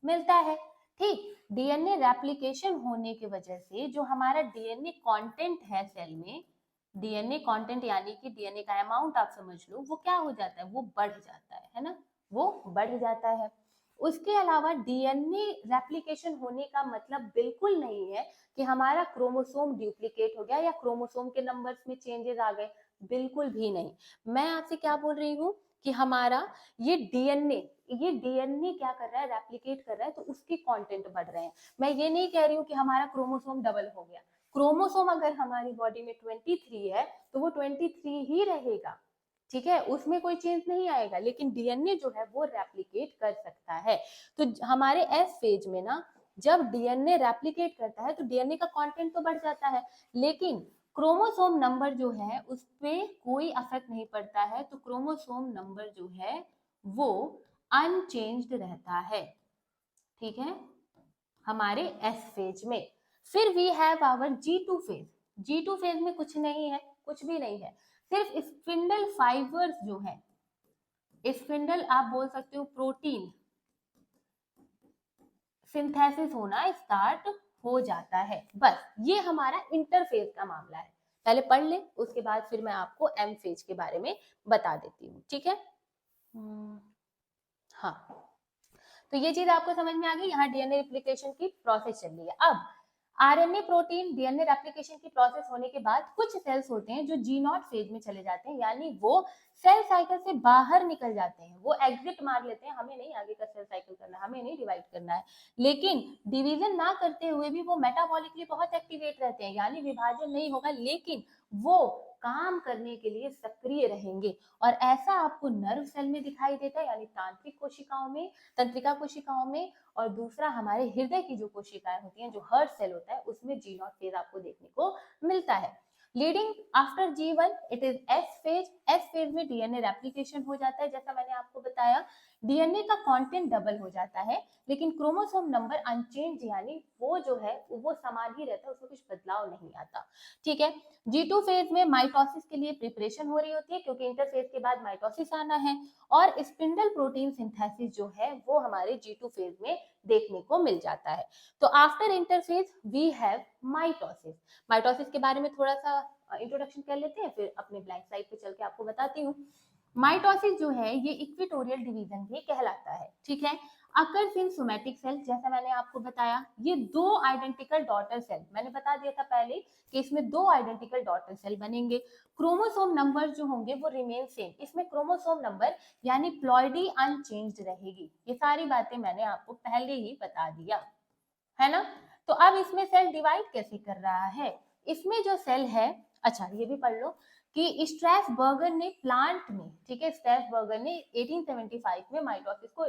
मिलता है, ठीक। डीएनए रेप्लिकेशन होने की वजह से जो हमारा डीएनए कंटेंट है सेल में, डीएनए कंटेंट यानी कि डीएनए का अमाउंट आप समझ लो, वो क्या हो जाता है, वो बढ़ जाता है ना, वो बढ़ जाता है। उसके अलावा डीएनए रेप्लिकेशन होने का मतलब बिल्कुल नहीं है कि हमारा क्रोमोसोम डुप्लीकेट हो गया या क्रोमोसोम के नंबर्स में चेंजेस आ गए, बिल्कुल भी नहीं। मैं आपसे क्या बोल रही हूँ कि हमारा ये डीएनए क्या कर रहा है, रेप्लिकेट कर रहा है, तो उसके कंटेंट बढ़ रहे हैं। मैं ये नहीं कह रही हूँ कि हमारा क्रोमोसोम डबल हो गया। क्रोमोसोम अगर हमारी बॉडी में 23 है तो वो 23 ही रहेगा, ठीक है, उसमें कोई चेंज नहीं आएगा, लेकिन डीएनए जो है वो रेप्लिकेट कर सकता है। तो हमारे एस फेज में ना जब डीएनए रेप्लिकेट करता है तो डीएनए का कंटेंट तो बढ़ जाता है, लेकिन क्रोमोसोम नंबर जो है उस पर कोई इफेक्ट नहीं पड़ता है। तो क्रोमोसोम नंबर जो है वो अनचेंज्ड रहता है, ठीक है, हमारे एस फेज में। फिर we have our G2 phase. G2 phase में कुछ नहीं है, कुछ भी नहीं है, सिर्फ स्पिंडल फाइबर्स जो है, स्पिंडल आप बोल सकते हो प्रोटीन, सिंथेसिस होना स्टार्ट हो जाता है। बस ये हमारा इंटरफेज का मामला है। पहले पढ़ ले, उसके बाद फिर मैं आपको एम फेज के बारे में बता देती हूँ, ठीक है। हाँ, तो ये चीज आपको समझ में आ गई। यहाँ डीएनए रेप्लिकेशन की प्रोसेस चल रही है। अब आरएनए प्रोटीन डीएनए रेप्लिकेशन की प्रोसेस होने के बाद कुछ सेल्स होते हैं जो जी नॉट फेज में चले जाते हैं, यानी वो सेल साइकिल से बाहर निकल जाते हैं, वो एग्जिट मार लेते हैं। हमें नहीं आगे का सेल साइकिल करना, हमें नहीं डिवाइड करना है, लेकिन डिवीजन ना करते हुए भी वो मेटाबॉलिकली बहुत एक्टिवेट रहते हैं, यानी विभाजन नहीं होगा लेकिन वो काम करने के लिए सक्रिय रहेंगे। और ऐसा आपको नर्व सेल में दिखाई देता है, यानी तांत्रिक कोशिकाओं में, तंत्रिका कोशिकाओं में, और दूसरा हमारे हृदय की जो कोशिकाएं होती हैं, जो हार्ट सेल होता है, उसमें जी नॉट फेज आपको देखने को मिलता है। Leading after G1 it is S phase. S phase में डीएनए रेप्लिकेशन हो जाता है। जैसा मैंने आपको बताया, डीएनए का कंटेंट डबल हो जाता है लेकिन क्रोमोसोम नंबर अनचेंज, यानी वो जो है वो समान ही रहता है, उसमें कुछ बदलाव नहीं आता, ठीक है। G2 फेज में माइटोसिस के लिए प्रिपरेशन हो रही होती है, क्योंकि इंटरफेज के बाद माइटोसिस आना है, और स्पिंडल प्रोटीन सिंथेसिस जो है वो हमारे G2 फेज में देखने को मिल जाता है। तो after interphase we have mitosis. Mitosis के बारे में थोड़ा सा इंट्रोडक्शन कर लेते हैं, फिर अपने ब्लैंक स्लाइड पे चल के आपको बताती हूँ। माइटोसिस जो है ये इक्वेटोरियल डिवीजन भी कहलाता है, ठीक है। अकर्स इन सोमैटिक सेल, जैसा मैंने आपको बताया, ये दो आइडेंटिकल डॉटर सेल, मैंने बता दिया था पहले कि इसमें दो आइडेंटिकल डॉटर सेल बनेंगे। क्रोमोसोम नंबर जो होंगे वो रिमेन सेम, इसमें क्रोमोसोम नंबर यानी प्लॉइडी अनचेंज्ड रहेगी। ये सारी बातें मैंने आपको पहले ही बता दिया है ना। तो अब इसमें सेल डिवाइड कैसे कर रहा है, इसमें जो सेल है, अच्छा ये भी पढ़ लो कि स्ट्रैसबर्गर ने प्लांट में, ठीक है, स्ट्रैसबर्गर ने 1875 में माइटोसिस को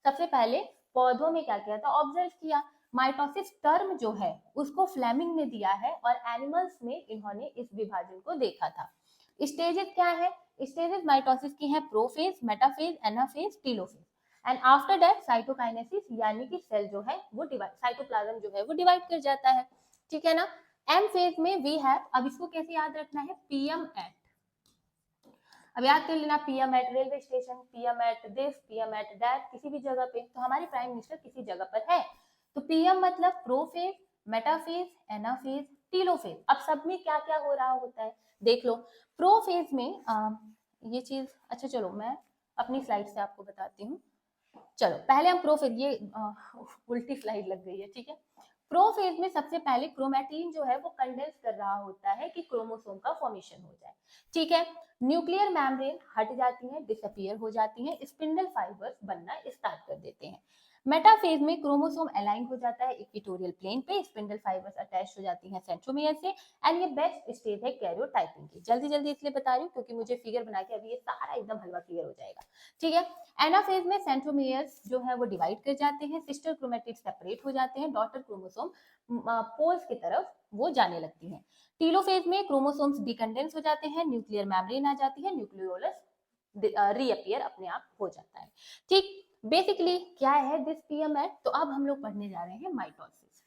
सबसे पहले पौधों में क्या किया था, ऑब्जर्व किया। माइटोसिस टर्म जो है उसको फ्लेमिंग ने दिया है, और एनिमल्स में इन्होंने इस विभाजन को देखा था। स्टेजेस क्या है, स्टेजेस माइटोसिस की है prophase, metaphase, anaphase, telophase, and after that cytokinesis, यानी कि सेल जो है वो डिवाइड, साइटोप्लाज्म जो है वो डिवाइड कर जाता है, ठीक है ना। एम फेज में वी हैव, अब इसको कैसे याद रखना है, पीएम एट, अब याद कर लेना, PM eight railway station, PM at this, PM at that, किसी भी जगह पे, तो हमारे प्राइम मिनिस्टर किसी जगह पर है। तो पीएम मतलब प्रोफेज, मेटाफेज, एनाफेज, टीलोफेज। अब सब में क्या क्या हो रहा होता है देख लो। प्रोफेज में ये चीज, अच्छा चलो मैं अपनी स्लाइड से आपको बताती हूँ। चलो पहले हम प्रोफेज, ये उल्टी स्लाइड लग गई है, ठीक है। प्रोफेज में सबसे पहले क्रोमैटिन जो है वो कंडेंस कर रहा होता है कि क्रोमोसोम का फॉर्मेशन हो जाए, ठीक है। न्यूक्लियर मेम्ब्रेन हट जाती है, डिसअपियर हो जाती है, स्पिंडल फाइबर्स बनना स्टार्ट कर देते हैं। मेटाफेज में क्रोमोसोम अलाइन हो जाता है इक्वेटोरियल प्लेन पे, स्पिंडल फाइबर्स अटैच हो जाती हैं सेंट्रोमियर से, एंड ये बेस्ट स्टेज है कैरियोटाइपिंग की। जल्दी जल्दी इसलिए बता रही हूँ क्योंकि मुझे फिगर बना के अभी ये सारा एकदम हलवा क्लियर हो जाएगा, ठीक है। एनाफेज में सेंट्रोमियर्स जो है वो डिवाइड कर जाते हैं, सिस्टर क्रोमेटिड सेपरेट हो जाते हैं, डॉटर क्रोमोसोम पोल्स की तरफ वो जाने लगती हैं। टीलोफेज में क्रोमोसोम्स डिकंडेंस हो जाते हैं, न्यूक्लियर मेम्ब्रेन आ जाती है, न्यूक्लियोलस रीअपियर अपने आप हो जाता है, ठीक। बेसिकली क्या है दिस पीएमएट, तो अब हम लोग पढ़ने जा रहे हैं माइटोसिस।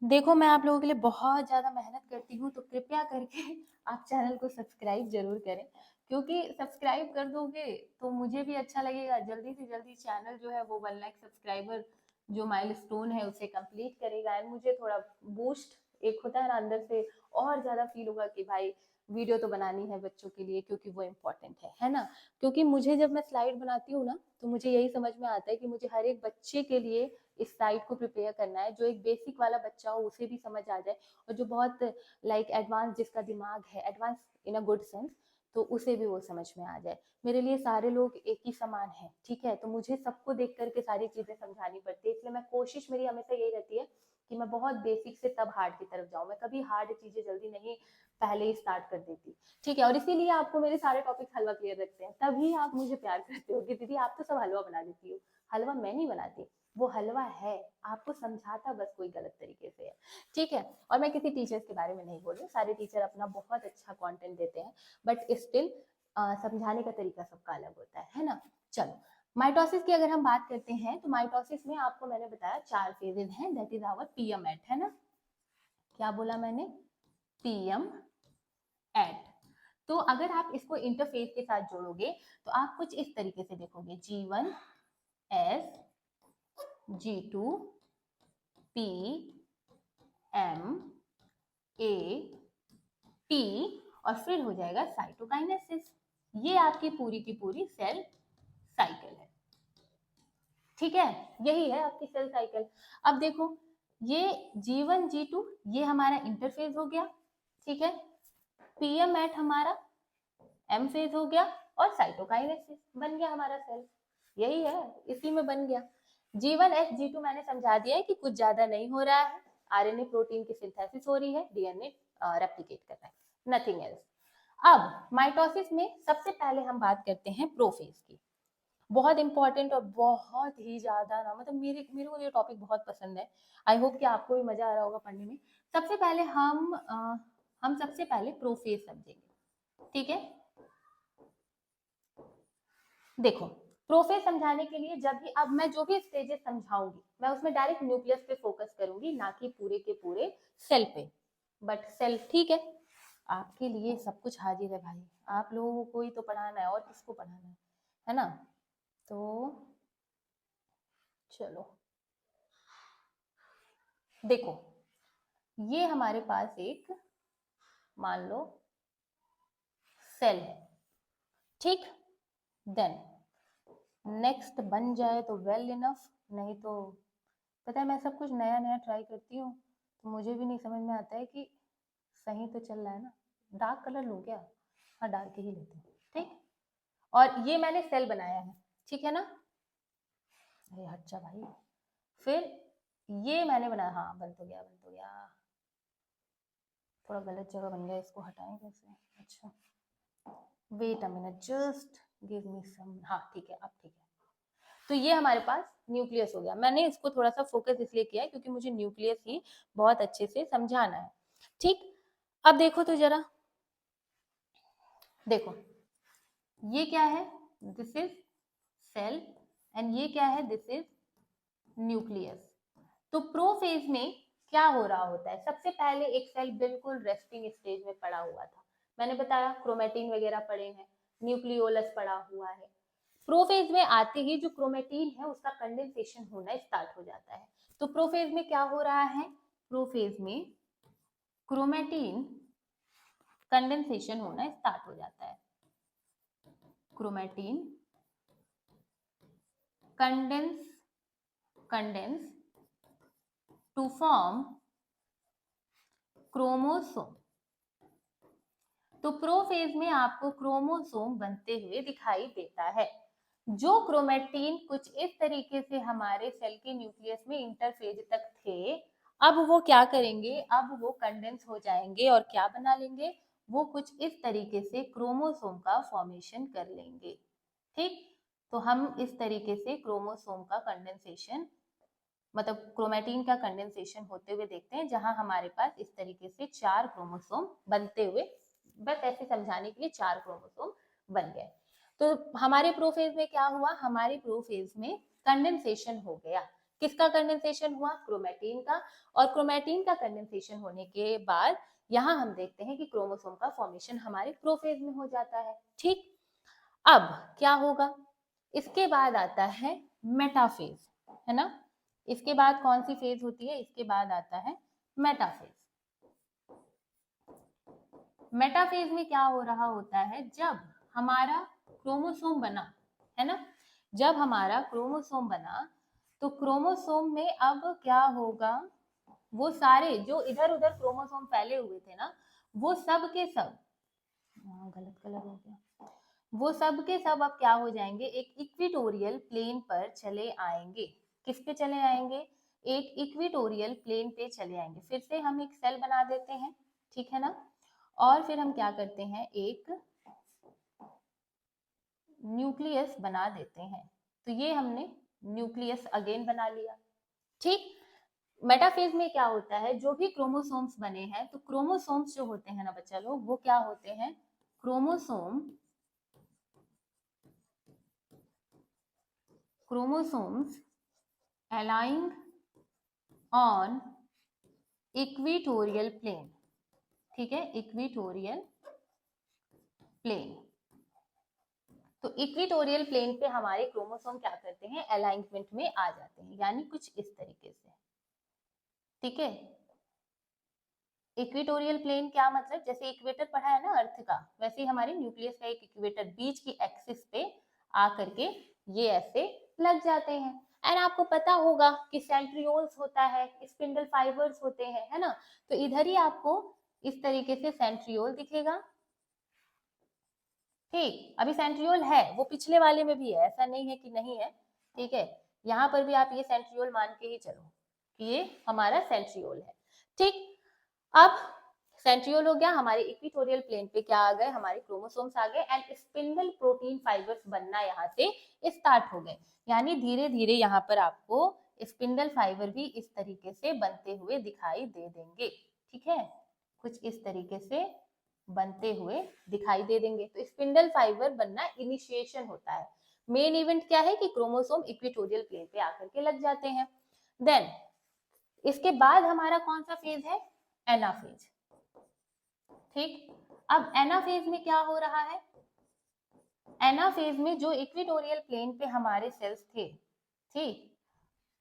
देखो मैं आप लोगों के लिए बहुत ज्यादा मेहनत करती हूँ, तो कृपया करके आप चैनल को सब्सक्राइब जरूर करें, क्योंकि सब्सक्राइब कर दोगे तो मुझे भी अच्छा लगेगा। जल्दी से जल्दी चैनल जो है वो 1 लाख सब्सक्राइबर जो माइलस्टोन है उसे कंप्लीट करेगा, एंड मुझे थोड़ा बूस्ट एक होता है ना अंदर से, और ज्यादा फील होगा कि भाई वीडियो तो बनानी है बच्चों के लिए, क्योंकि वो इम्पोर्टेंट है ना। क्योंकि मुझे जब मैं स्लाइड बनाती हूँ ना, तो मुझे यही समझ में आता है कि मुझे हर एक बच्चे के लिए इस साइट को प्रिपेयर करना है, जो एक बेसिक वाला बच्चा हो उसे भी समझ आ जाए, और जो बहुत लाइक एडवांस जिसका दिमाग है, advance in a good sense, तो उसे भी वो समझ में आ जाए। मेरे लिए सारे लोग एक ही समान है, ठीक है, तो मुझे सबको देख करके सारी चीजें समझानी पड़ती है, इसलिए मैं कोशिश मेरी हमेशा यही रहती है कि मैं बहुत बेसिक से तब हार्ड की तरफ जाऊं, मैं कभी हार्ड चीजें जल्दी नहीं पहले ही स्टार्ट कर देती, ठीक है। और इसीलिए आपको मेरे सारे टॉपिक हलवा क्लियर रखते हैं, तभी आप मुझे प्यार करते हो कि दीदी आप तो सब हलवा बना देती हो। हलवा मैं नहीं बनाती, वो हलवा है, आपको समझाता बस कोई गलत तरीके से है, ठीक है। और मैं किसी टीचर्स के बारे में नहीं बोल रही, सारे टीचर अपना बहुत अच्छा कंटेंट देते हैं, बट स्टिल समझाने का तरीका सबका अलग होता है ना। चलो माइटोसिस की अगर हम बात करते हैं, तो माइटोसिस में आपको मैंने बताया 4 फेजेज हैं, that is our PM AT, है ना। क्या बोला मैंने, पीएम एट। तो अगर आप इसको इंटरफेस के साथ जोड़ोगे तो आप कुछ इस तरीके से देखोगे, G1 S G2 P M A T और फिर हो जाएगा साइटोकाइनेसिस। ये आपकी पूरी की पूरी सेल साइकिल है। ठीक है, यही है आपकी सेल साइकिल। अब देखो ये G1 G2 ये हमारा इंटरफेज हो गया, ठीक है, PM एट हमारा M फेज हो गया और साइटोकाइनेसिस बन गया हमारा सेल। यही है, इसी में बन गया। G1 G2 मैंने समझा दिया है कि कुछ ज्यादा नहीं हो रहा है, RNA प्रोटीन की सिंथेसिस हो रही है, DNA रेप्लिकेट कर रहा है, नथिंग एल्स। अब माइटोसिस में सबसे पहले हम बात करते हैं प्रोफेज की। बहुत इंपॉर्टेंट और बहुत ही ज्यादा ना, मतलब मेरे को ये टॉपिक बहुत पसंद है। आई होप कि आपको भी मजा आ रहा होगा पढ़ने में। सबसे पहले हम सबसे पहले प्रोफेज समझेंगे, ठीक है। देखो प्रोफेज समझाने के लिए जब भी अब मैं जो भी स्टेजेस समझाऊंगी मैं उसमें डायरेक्ट न्यूक्लियस पे फोकस करूंगी, ना कि पूरे के पूरे सेल पे। बट सेल ठीक है, आपके लिए सब कुछ हाजिर है भाई, आप लोगों को ही तो पढ़ाना है और किसको पढ़ाना है ना। तो चलो देखो ये हमारे पास एक मान लो सेल है, ठीक। देन नेक्स्ट बन जाए तो वेल इनफ, नहीं तो पता है मैं सब कुछ नया नया ट्राई करती हूँ तो मुझे भी नहीं समझ में आता है कि सही तो चल रहा है ना। डार्क कलर लूँ क्या? हाँ डार्क ही लेती हूँ, ठीक। और ये मैंने सेल बनाया है, ठीक है ना। अरे हट जा भाई। फिर ये मैंने बनाया, हाँ बन तो गया, बन तो गया। थोड़ा गलत जगह बन गया, इसको हटाएं कैसे? अच्छा wait a minute, just give me some, हाँ ठीक है अब ठीक है। तो ये हमारे पास न्यूक्लियस हो गया। मैंने इसको थोड़ा सा फोकस इसलिए किया है क्योंकि मुझे न्यूक्लियस ही बहुत अच्छे से समझाना है, ठीक। अब देखो तो जरा, देखो ये क्या है, दिस इज सेल एंड ये क्या है, दिस इज न्यूक्लियस। तो प्रोफेज में क्या हो रहा होता है, सबसे पहले एक सेल बिल्कुल रेस्टिंग स्टेज में पड़ा हुआ था, मैंने बताया क्रोमेटिन वगैरह पड़े हैं, न्यूक्लियोलस पड़ा हुआ है। प्रोफेज में आते ही जो क्रोमेटिन है उसका कंडेंसेशन होना स्टार्ट हो जाता है। तो प्रोफेज में क्या हो रहा है, प्रोफेज में क्रोमेटिन कंडेंसेशन होना स्टार्ट हो जाता है। Chromatin condense to form chromosome. तो प्रोफेज में आपको क्रोमोसोम बनते हुए दिखाई देता है। जो क्रोमेटिन कुछ इस तरीके से हमारे सेल के न्यूक्लियस में इंटरफेज तक थे, अब वो क्या करेंगे, अब वो कंडेंस हो जाएंगे और क्या बना लेंगे, वो कुछ इस तरीके से क्रोमोसोम का फॉर्मेशन कर लेंगे, ठीक। तो हम इस तरीके से क्रोमोसोम का कंडेंसेशन, मतलब क्रोमेटिन का कंडेंसेशन होते हुए देखते हैं, जहां हमारे पास इस तरीके से 4 क्रोमोसोम बनते हुए, बस ऐसे समझाने के लिए 4 क्रोमोसोम बन गए। तो हमारे प्रोफेज में क्या हुआ, हमारे प्रोफेज में कंडेंसेशन हो गया। किसका कंडेंसेशन हुआ, क्रोमेटिन का। और क्रोमेटिन का कंडेंसेशन होने के बाद यहाँ हम देखते हैं कि क्रोमोसोम का फॉर्मेशन हमारे प्रोफेज में हो जाता है, ठीक। अब क्या होगा, इसके बाद आता है मेटाफेज, है ना। इसके बाद कौन सी फेज होती है, इसके बाद आता है मेटाफेज। मेटाफेज में क्या हो रहा होता है, जब हमारा क्रोमोसोम बना, है ना, जब हमारा क्रोमोसोम बना तो क्रोमोसोम में अब क्या होगा, वो सारे जो इधर उधर क्रोमोसोम फैले हुए थे ना, वो सब के सब, गलत कलर हो गया, वो सब के सब अब क्या हो जाएंगे, एक इक्विटोरियल प्लेन पर चले आएंगे। किस पे चले आएंगे, एक इक्विटोरियल प्लेन पे चले आएंगे। फिर से हम एक सेल बना देते हैं, ठीक है ना। और फिर हम क्या करते हैं, एक न्यूक्लियस बना देते हैं। तो ये हमने न्यूक्लियस अगेन बना लिया, ठीक। मेटाफेज में क्या होता है, जो भी क्रोमोसोम्स बने हैं, तो क्रोमोसोम्स जो होते हैं ना बच्चा लोग, वो क्या होते हैं, chromosomes aligned on equatorial plane, ठीक है, इक्विटोरियल प्लेन। तो इक्वेटोरियल प्लेन पे हमारे क्रोमोसोम क्या करते हैं, अलाइनमेंट में आ जाते हैं, यानी कुछ इस तरीके से। ठीक है, इक्वेटोरियल प्लेन क्या मतलब, जैसे इक्वेटर पढ़ा है ना अर्थ का, वैसे ही हमारे न्यूक्लियस का एक इक्वेटर बीच की एक्सिस पे आकर के ये ऐसे लग जाते हैं। एंड आपको पता होगा कि सेंट्रियोल्स होता है, स्पिंडल फाइबर्स होते हैं, है ना। तो इधर ही आपको इस तरीके से सेंट्रियोल दिखेगा। ठीक, अभी सेंट्रियोल है, वो पिछले वाले में भी है, ऐसा नहीं है कि नहीं है। ठीक है, यहाँ पर भी आप ये सेंट्रियोल मान के ही चलो कि ये हमारा सेंट्रियोल है। ठीक, अब सेंट्रियोल हो गया, हमारे इक्वेटोरियल प्लेन पे क्या आ गए, हमारे क्रोमोसोम्स आ गए एंड स्पिंडल प्रोटीन फाइबर्स बनना यहाँ से स्टार्ट हो गए। यानी धीरे धीरे यहाँ पर आपको स्पिंडल फाइबर भी इस तरीके से बनते हुए दिखाई दे देंगे। ठीक है, कुछ इस तरीके से बनते हुए दिखाई दे देंगे। तो स्पिंडल फाइबर बनना इनिशिएशन होता है। मेन इवेंट क्या है कि क्रोमोसोम इक्वेटोरियल प्लेन पे आकर के लग जाते हैं। देन इसके बाद हमारा कौन सा फेज है, एनाफेज। ठीक, अब एनाफेज में क्या हो रहा है, एनाफेज में जो इक्वेटोरियल प्लेन पे हमारे सेल्स थे, ठीक,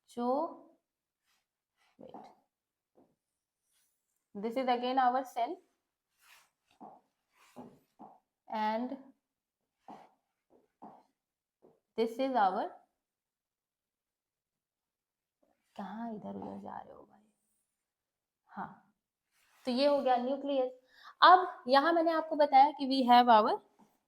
जो this is again our cell and this is our, कहाँ इधर उधर जा रहे हो भाई, हाँ, तो ये हो गया न्यूक्लियस। अब यहाँ मैंने आपको बताया कि वी हैव आवर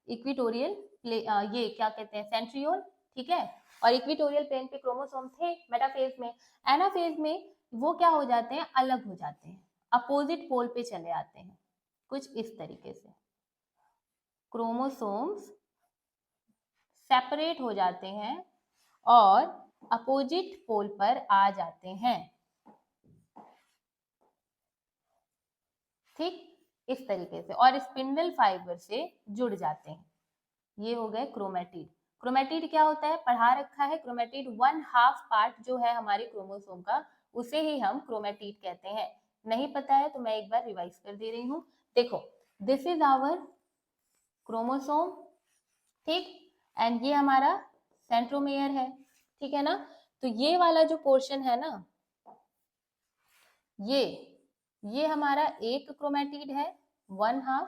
इक्वेटोरियल, ये क्या कहते हैं, सेंट्रियोल। ठीक है, और इक्वेटोरियल प्लेन पे क्रोमोसोम थे मेटाफेज में। एनाफेज में वो क्या हो जाते हैं, अलग हो जाते हैं, अपोजिट पोल पे चले आते हैं, कुछ इस तरीके से क्रोमोसोम्स सेपरेट हो जाते हैं और अपोजिट पोल पर आ जाते हैं। ठीक, इस तरीके से, और स्पिंडल फाइबर से जुड़ जाते हैं। ये हो गए क्रोमेटिड। क्रोमेटिड क्या होता है, पढ़ा रखा है, क्रोमेटिड 1/2 पार्ट जो है हमारे क्रोमोसोम का, उसे ही हम क्रोमेटिड कहते हैं। नहीं पता है तो मैं एक बार रिवाइज कर दे रही हूँ। देखो, दिस इज आवर क्रोमोसोम, ठीक, एंड ये हमारा सेंट्रोमेयर है। ठीक है ना, तो ये वाला जो पोर्शन है ना, ये हमारा एक क्रोमेटिड है, 1/2।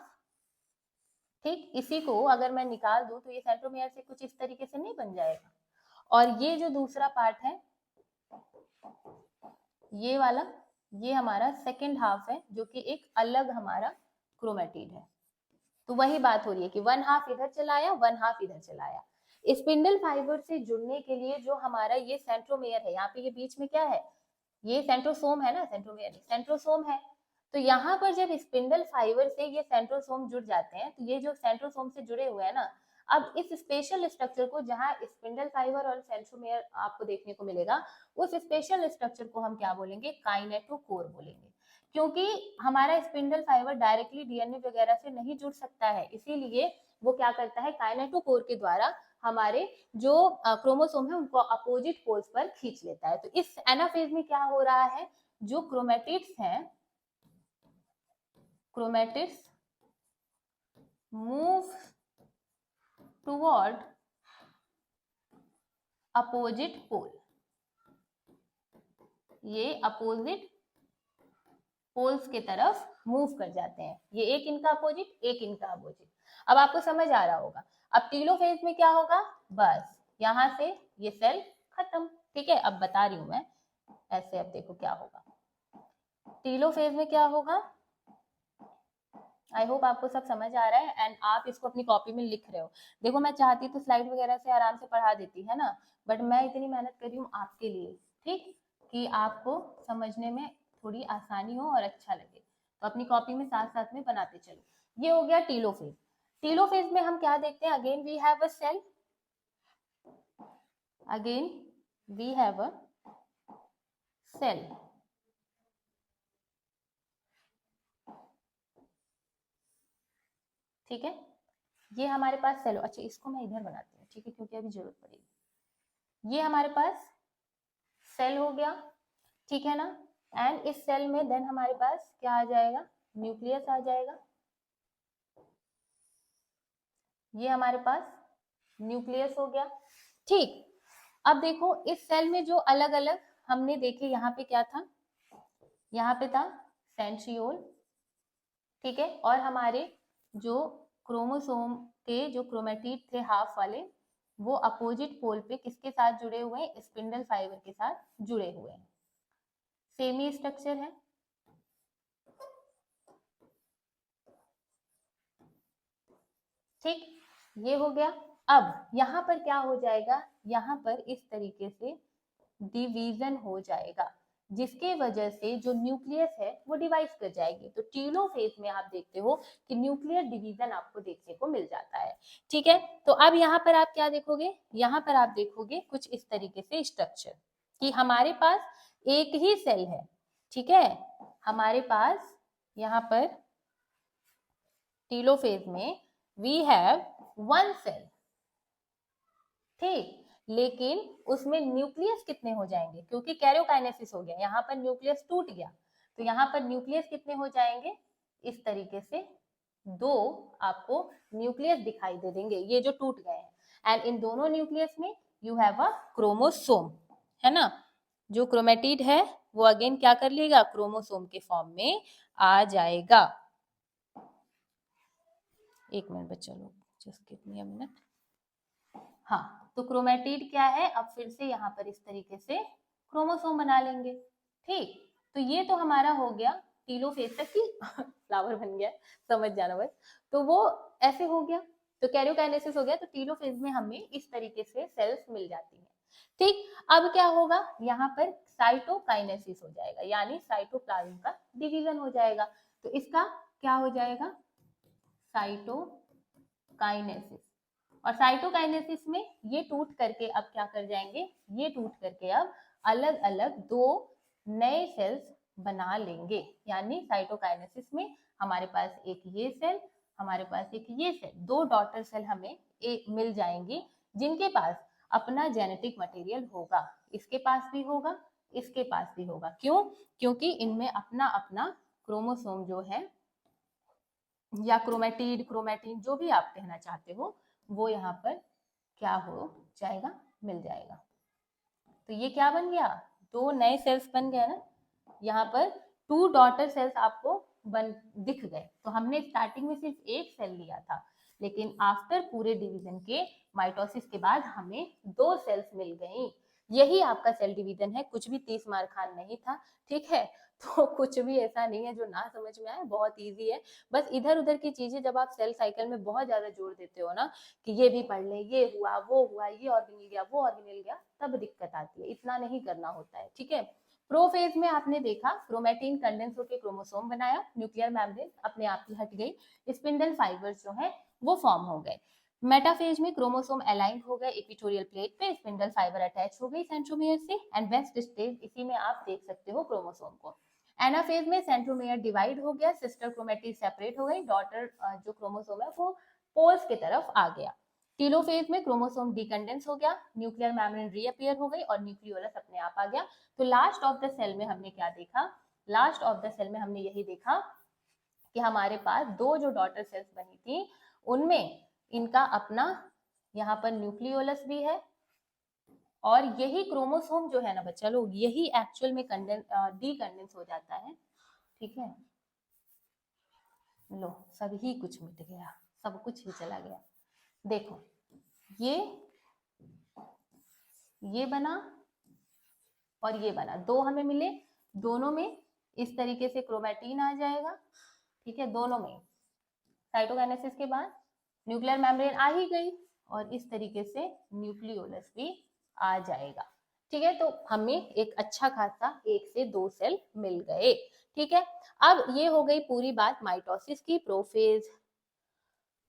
ठीक, इसी को अगर मैं निकाल दूं तो ये सेंट्रोमेयर से कुछ इस तरीके से नहीं बन जाएगा। और ये जो दूसरा पार्ट है, ये वाला, ये हमारा सेकेंड हाफ है, जो कि एक अलग हमारा क्रोमेटिड है। तो वही बात हो रही है कि 1/2 इधर चलाया, 1/2 इधर चलाया। स्पिंडल फाइबर से जुड़ने के लिए जो हमारा ये सेंट्रोमेयर है, यहाँ पे ये बीच में क्या है, ये सेंट्रोसोम है ना, सेंट्रोमेयर सेंट्रोसोम है। तो यहाँ पर जब स्पिंडल फाइबर से ये सेंट्रोसोम जुड़ जाते हैं, तो ये जो सेंट्रोसोम से जुड़े हुए हैं ना, अब इस स्पेशल स्ट्रक्चर को, जहाँ स्पिंडल फाइबर और सेंट्रोमेयर आपको देखने को मिलेगा, उस स्पेशल स्ट्रक्चर को हम क्या बोलेंगे, काइनेटोकोर बोलेंगे। क्योंकि हमारा स्पिंडल फाइबर डायरेक्टली डीएनए वगैरह से नहीं जुड़ सकता है, इसीलिए वो क्या करता है, काइनेटोकोर के द्वारा हमारे जो क्रोमोसोम है उनको अपोजिट पोल्स पर खींच लेता है। तो इस एनाफेज में क्या हो रहा है, जो क्रोमेटिड्स हैं, chromatids move toward opposite pole, ये अपोजिट पोल्स के तरफ मूव कर जाते हैं। ये एक इनका अपोजिट, एक इनका अपोजिट। अब आपको समझ आ रहा होगा। अब टीलोफेज में क्या होगा, बस यहां से ये सेल खत्म। ठीक है, अब बता रही हूं मैं ऐसे, अब देखो क्या होगा। टीलोफेज में क्या होगा, आई होप आपको सब समझ आ रहा है एंड आप इसको अपनी कॉपी में लिख रहे हो। देखो, मैं चाहती तो स्लाइड वगैरह से आराम से पढ़ा देती है ना, बट मैं इतनी मेहनत कर रही हूँ आपके लिए, ठीक, कि आपको समझने में थोड़ी आसानी हो और अच्छा लगे। तो अपनी कॉपी में साथ साथ में बनाते चलो। ये हो गया टीलोफेज। टीलोफेज में हम क्या देखते हैं, again we have a cell, again we have a cell. ठीक है, ये हमारे पास सेल, अच्छा इसको मैं इधर बनाती हूँ, ठीक है, क्योंकि अभी जरूरत पड़ेगी। ये हमारे पास सेल हो गया, ठीक है ना, एंड इस सेल में देन हमारे पास क्या आ जाएगा, न्यूक्लियस आ जाएगा। ये हमारे पास न्यूक्लियस हो गया। ठीक, अब देखो इस सेल में जो अलग अलग हमने देखे, यहाँ पे क्या था, यहाँ पे था सेंट्रियोल, ठीक है, और हमारे जो क्रोमोसोम के जो क्रोमेटिड थे हाफ वाले, वो अपोजिट पोल पे किसके साथ जुड़े हुए हैं, स्पिंडल फाइबर के साथ जुड़े हुए हैं। सेम ही स्ट्रक्चर है। ठीक, ये हो गया। अब यहाँ पर क्या हो जाएगा, यहाँ पर इस तरीके से डिवीजन हो जाएगा, जिसके वजह से जो न्यूक्लियस है वो डिवाइड कर जाएगी। तो टीलोफेज में आप देखते हो कि न्यूक्लियर डिवीजन आपको देखने को मिल जाता है। ठीक है, तो अब यहाँ पर आप क्या देखोगे, यहाँ पर आप देखोगे कुछ इस तरीके से स्ट्रक्चर कि हमारे पास एक ही सेल है। ठीक है, हमारे पास यहाँ पर टीलोफेज में वी हैव वन सेल, ठीक, लेकिन उसमें न्यूक्लियस कितने हो जाएंगे, क्योंकि कैरियोकाइनेसिस हो गया, यहाँ पर न्यूक्लियस टूट गया, तो यहाँ पर न्यूक्लियस कितने हो जाएंगे, इस तरीके से दो आपको न्यूक्लियस दिखाई दे देंगे, ये जो टूट गए हैं। एंड इन दोनों न्यूक्लियस में यू हैव अ क्रोमोसोम, है ना, जो क्रोमेटिड है वो अगेन क्या कर लेगा, क्रोमोसोम के फॉर्म में आ जाएगा। एक मिनट बच्चा लोग, just give me a minute. हाँ, तो क्रोमेटिड क्या है, अब फिर से यहाँ पर इस तरीके से क्रोमोसोम बना लेंगे। ठीक, तो ये तो हमारा हो गया टीलोफेज तक की फ्लावर बन गया, समझ जाना बस। तो वो ऐसे हो गया, तो कैरियोकाइनेसिस हो गया, तो टीलोफेज में हमें इस तरीके से सेल्स मिल जाती है। ठीक, अब क्या होगा, यहाँ पर साइटोकाइनेसिस हो जाएगा, यानी साइटोप्लाज्म का डिवीजन हो जाएगा। तो इसका क्या हो जाएगा, साइटोकाइनेसिस। और साइटोकाइनेसिस में ये टूट करके अब क्या कर जाएंगे, ये टूट करके अब अलग अलग दो नए सेल्स बना लेंगे, यानी साइटोकाइनेसिस में हमारे पास एक ये सेल, हमारे पास एक ये सेल, दो डॉटर सेल हमें एक मिल जाएंगी, जिनके पास अपना जेनेटिक मटेरियल होगा, इसके पास भी होगा, इसके पास भी होगा। क्यों, क्योंकि इनमें अपना अपना क्रोमोसोम जो है, या क्रोमेटिड, क्रोमेटिन, जो भी आप कहना चाहते हो, वो यहाँ पर क्या हो जाएगा, मिल जाएगा। तो ये क्या बन गया, दो नए सेल्स बन गए ना, यहाँ पर टू डॉटर सेल्स आपको बन दिख गए। तो हमने स्टार्टिंग में सिर्फ एक सेल लिया था, लेकिन आफ्टर पूरे डिवीजन के माइटोसिस के बाद हमें दो सेल्स मिल गई। यही आपका सेल डिवीजन है, कुछ भी 30 मार खान नहीं था। ठीक है, तो कुछ भी ऐसा नहीं है जो ना समझ में आए, बहुत इजी है। बस इधर उधर की चीजें जब आप सेल साइकिल में बहुत ज्यादा जोड़ देते हो ना, कि ये भी पढ़ ले, ये हुआ, वो हुआ, ये ऑर्गेनेल गया, वो ऑर्गेनेल गया, तब दिक्कत आती है। इतना नहीं करना होता है। ठीक है, प्रोफेज में आपने देखा क्रोमेटिन कंडेंस होकर क्रोमोसोम बनाया, न्यूक्लियर मेम्ब्रेन अपने आप ही हट गई, स्पिंडल फाइबर्स जो है वो फॉर्म हो गए। मेटाफेज में क्रोमोसोम अलाइन हो गए इक्वेटोरियल प्लेट पे, स्पिंडल फाइबर अटैच हो गई सेंट्रोमियर से। एंड वेस्ट स्टेज, इसी में आप देख सकते हो क्रोमोसोम को। एनाफेज में सेंट्रोमियर डिवाइड हो गया, सिस्टर क्रोमेटिड सेपरेट हो गई, डॉटर जो क्रोमोसोम है वो पोल्स की तरफ आ गया। टीलोफेज में क्रोमोसोम डिकंडेंस हो गया, न्यूक्लियर मेम्ब्रेन रीअपियर हो गई और न्यूक्लियोलस अपने आप आ गया। तो लास्ट ऑफ द सेल में हमने क्या देखा, लास्ट ऑफ द सेल में हमने यही देखा कि हमारे पास दो जो डॉटर सेल्स बनी थी, उनमें इनका अपना यहाँ पर न्यूक्लियोलस भी है, और यही क्रोमोसोम जो है ना बच्चा लोग, यही एक्चुअल में डीकंडेंस हो जाता है। ठीक है, लो सभी कुछ मिट गया, सब कुछ ही चला गया। देखो ये बना और ये बना, दो हमें मिले, दोनों में इस तरीके से क्रोमेटिन आ जाएगा। ठीक है, दोनों में साइटोकाइनेसिस के बाद न्यूक्लियर मेम्ब्रेन आ ही गई, और इस तरीके से न्यूक्लियोलस भी आ जाएगा। ठीक है, तो हमें एक अच्छा खासा एक से दो सेल मिल गए। ठीक है, अब ये हो गई पूरी बात माइटोसिस की, prophase,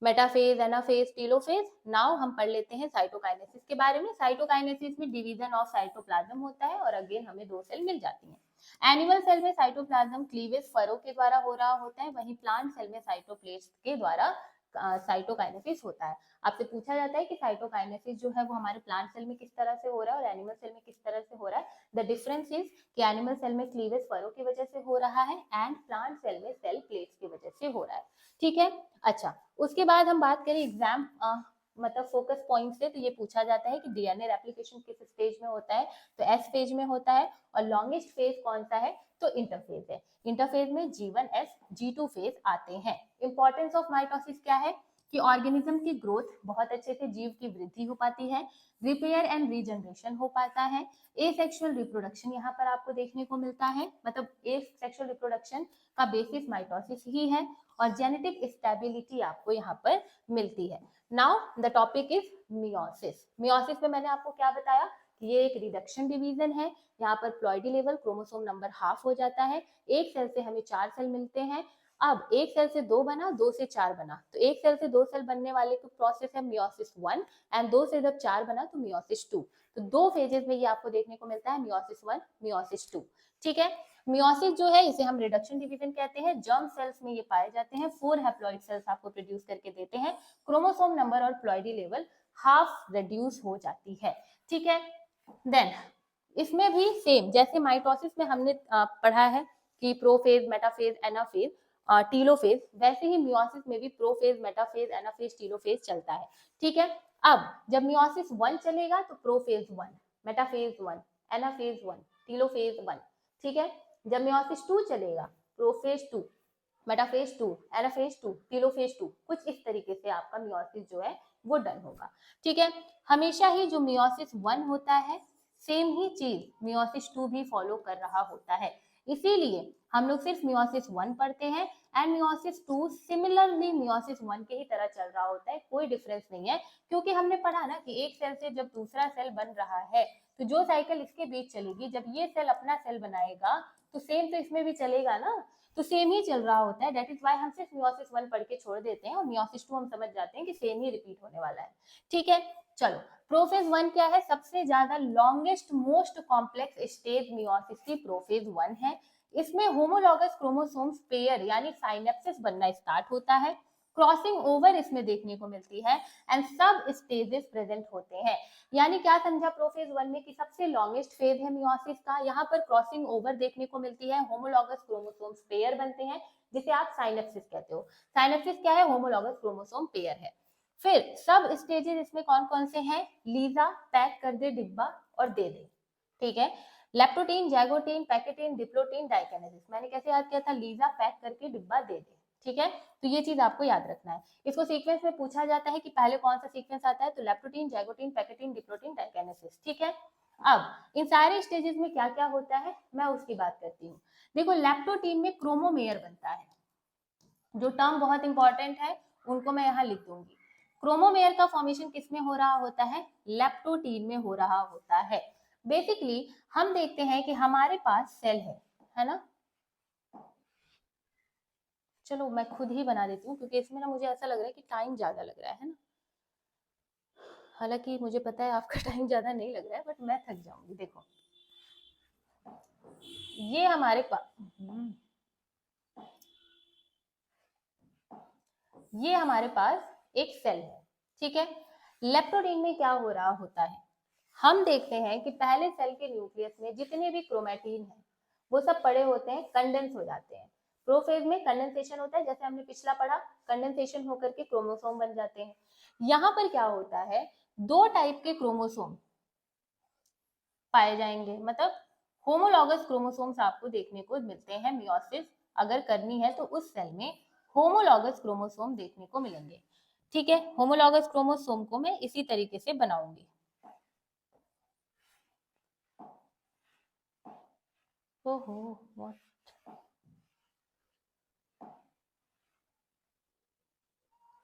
metaphase, anaphase, telophase. Now हम पढ़ लेते हैं साइटोकाइनेसिस के बारे में। साइटोकाइनेसिस में डिवीजन ऑफ साइटोप्लाज्म होता है, और अगेन हमें दो सेल मिल जाती हैं। एनिमल सेल में साइटोप्लाज्म क्लीवेज फरो के द्वारा हो रहा होता है, वहीं प्लांट सेल में साइटोप्लेस्ट के द्वारा साइटोकाइनेसिस होता है। आपसे पूछा जाता है कि साइटोकाइनेसिस जो है वो हमारे प्लांट सेल में किस तरह से हो रहा है और एनिमल सेल में किस तरह से हो रहा है। द डिफरेंस इज कि एनिमल सेल में क्लीवेज फरो की वजह से हो रहा है, एंड प्लांट सेल में सेल प्लेट्स की वजह से हो रहा है। ठीक है, अच्छा, उसके बाद हम बात करें एग्जाम मतलब फोकस पॉइंट से तो ये पूछा जाता है कि डीएनए रेप्लिकेशन किस स्टेज में होता है, तो एस फेज में होता है। और लॉन्गेस्ट फेज कौन सा है, तो इंटरफेज है। इंटरफेज में G1S G2 फेज आते हैं। इंपॉर्टेंस ऑफ माइटोसिस क्या है कि ऑर्गेनिज्म की ग्रोथ बहुत अच्छे से, जीव की वृद्धि हो पाती है, रिपेयर एंड रीजनरेशन हो पाता है, एसेक्सुअल रिप्रोडक्शन यहाँ पर आपको देखने को मिलता है, मतलब एसेक्सुअल रिप्रोडक्शन का बेसिस माइटोसिस ही है, और जेनेटिक स्टेबिलिटी आपको यहाँ पर मिलती है। Now the topic is meiosis. Meiosis में मैंने आपको क्या बताया कि ये एक रिडक्शन डिवीजन है। यहाँ पर ploidy level chromosome number half हो जाता है। एक सेल से हमें 4 सेल मिलते हैं। अब एक सेल से 2 बना, 2 से 4 बना, तो एक सेल से 2 सेल बनने वाले को प्रोसेस है मियोसिस 1, एंड 2 से जब 4 बना तो मियोसिस 2। तो 2 फेजेस में ये आपको देखने को मिलता है, मियोसिस 1, मियोसिस 2। ठीक है। मियोसिस जो है इसे हम रिडक्शन डिवीजन कहते हैं। जर्म सेल्स में ये पाए जाते हैं। 4 हैप्लॉइड सेल्स आपको प्रोड्यूस करके देते हैं। क्रोमोसोम नंबर और प्लॉइडी लेवल हाफ रिड्यूस हो जाती है। ठीक है। देन इसमें भी सेम जैसे माइटोसिस में हमने पढ़ा है कि प्रोफेज, मेटाफेज, एनाफेज, टीलोफेज, वैसे ही मियोसिस में भी प्रोफेज, मेटाफेज, एनाफेज, टीलोफेज चलता है। ठीक है। अब जब मियोसिस 1 चलेगा तो प्रोफेज 1, मेटाफेज 1, एनाफेज 1, टीलोफेज 1। ठीक है। जब मियोसिस 2 चलेगा, प्रोफेज 2, मेटाफेज 2, एनाफेज 2, टीलोफेज 2, कुछ इस तरीके से आपका मियोसिस जो है वो डन होगा। ठीक है। हमेशा ही जो मियोसिस 1 होता है सेम ही चीज मियोसिस 2 भी फॉलो कर रहा होता है। इसीलिए हम लोग सिर्फ मियोसिस 1 पढ़ते हैं, एंड मियोसिस 2 सिमिलरली मियोसिस 1 के ही तरह चल रहा होता है, कोई डिफरेंस नहीं है। क्योंकि हमने पढ़ा ना कि एक सेल से जब दूसरा सेल बन रहा है तो जो साइकिल इसके बीच चलेगी, जब ये सेल अपना सेल बनाएगा तो सेम तो इसमें भी चलेगा ना, तो सेम ही चल रहा होता है। दैट इज वाई हम सिर्फ मियोसिस 1 पढ़ के छोड़ देते हैं और मियोसिस 2 हम समझ जाते हैं कि सेम ही रिपीट होने वाला है। ठीक है। चलो, प्रोफेज 1 क्या है, सबसे ज्यादा longest most complex stage meiosis की प्रोफेज 1 है। इसमें होमोलॉगस क्रोमोसोम्स पेयर यानी साइनेप्सिस बनना स्टार्ट होता है। क्रॉसिंग ओवर इसमें देखने को मिलती है, एंड सब स्टेजेस प्रेजेंट होते हैं। यानी क्या समझा प्रोफेज 1 में कि सबसे लॉन्गेस्ट फेज है मियोसिस का, यहाँ पर क्रॉसिंग ओवर देखने को मिलती है, होमोलॉगस क्रोमोसोम्स पेयर बनते हैं, जिसे आप साइनेप्सिस कहते हो। साइनेप्सिस क्या है, होमोलॉगस क्रोमोसोम पेयर है। फिर सब स्टेजेस इसमें कौन कौन से हैं, लीजा, पैक कर दे डिब्बा और दे दे। ठीक है। Leptotene, zygotene, pachytene, diplotene, diakinesis. मैंने कैसे याद किया था, लीजा, पैक करके डिब्बा दे दे। ठीक है। तो ये चीज आपको याद रखना है। इसको सीक्वेंस में पूछा जाता है कि पहले कौन सा सीक्वेंस आता है, तो लेप्टोटीन, जैगोटीन, पैकेटीन, डिप्लोटीन, डाइकेनेसिस। ठीक है। अब इन सारे स्टेजेस में क्या क्या होता है मैं उसकी बात करती हूँ। देखो, लेप्टोटीन में क्रोमोमेयर बनता है। जो टर्म बहुत इंपॉर्टेंट है उनको मैं यहाँ लिख दूंगी। क्रोमोमेयर का फॉर्मेशन किसमें हो रहा होता है, लेप्टोटीन में हो रहा होता है। बेसिकली हम देखते हैं कि हमारे पास सेल है ना। चलो मैं खुद ही बना देती हूँ क्योंकि इसमें ना मुझे ऐसा लग रहा है कि टाइम ज्यादा लग रहा है ना। हालांकि मुझे पता है आपका टाइम ज्यादा नहीं लग रहा है, बट मैं थक जाऊंगी। देखो, ये हमारे पास एक सेल है। ठीक है। लेप्टोटीन में क्या हो रहा होता है, हम देखते हैं कि पहले सेल के न्यूक्लियस में जितने भी क्रोमैटिन है वो सब पड़े होते हैं, कंडेंस हो जाते हैं। प्रोफेज में कंडेंसेशन होता है, जैसे हमने पिछला पढ़ा, कंडेंसेशन होकर के क्रोमोसोम बन जाते हैं। यहाँ पर क्या होता है, 2 टाइप के क्रोमोसोम पाए जाएंगे, मतलब होमोलॉगस क्रोमोसोम्स आपको देखने को मिलते हैं। मियोसिस अगर करनी है तो उस सेल में होमोलॉगस क्रोमोसोम देखने को मिलेंगे। ठीक है। होमोलॉगस क्रोमोसोम को मैं इसी तरीके से बनाऊंगी। ओहो, व्हाट,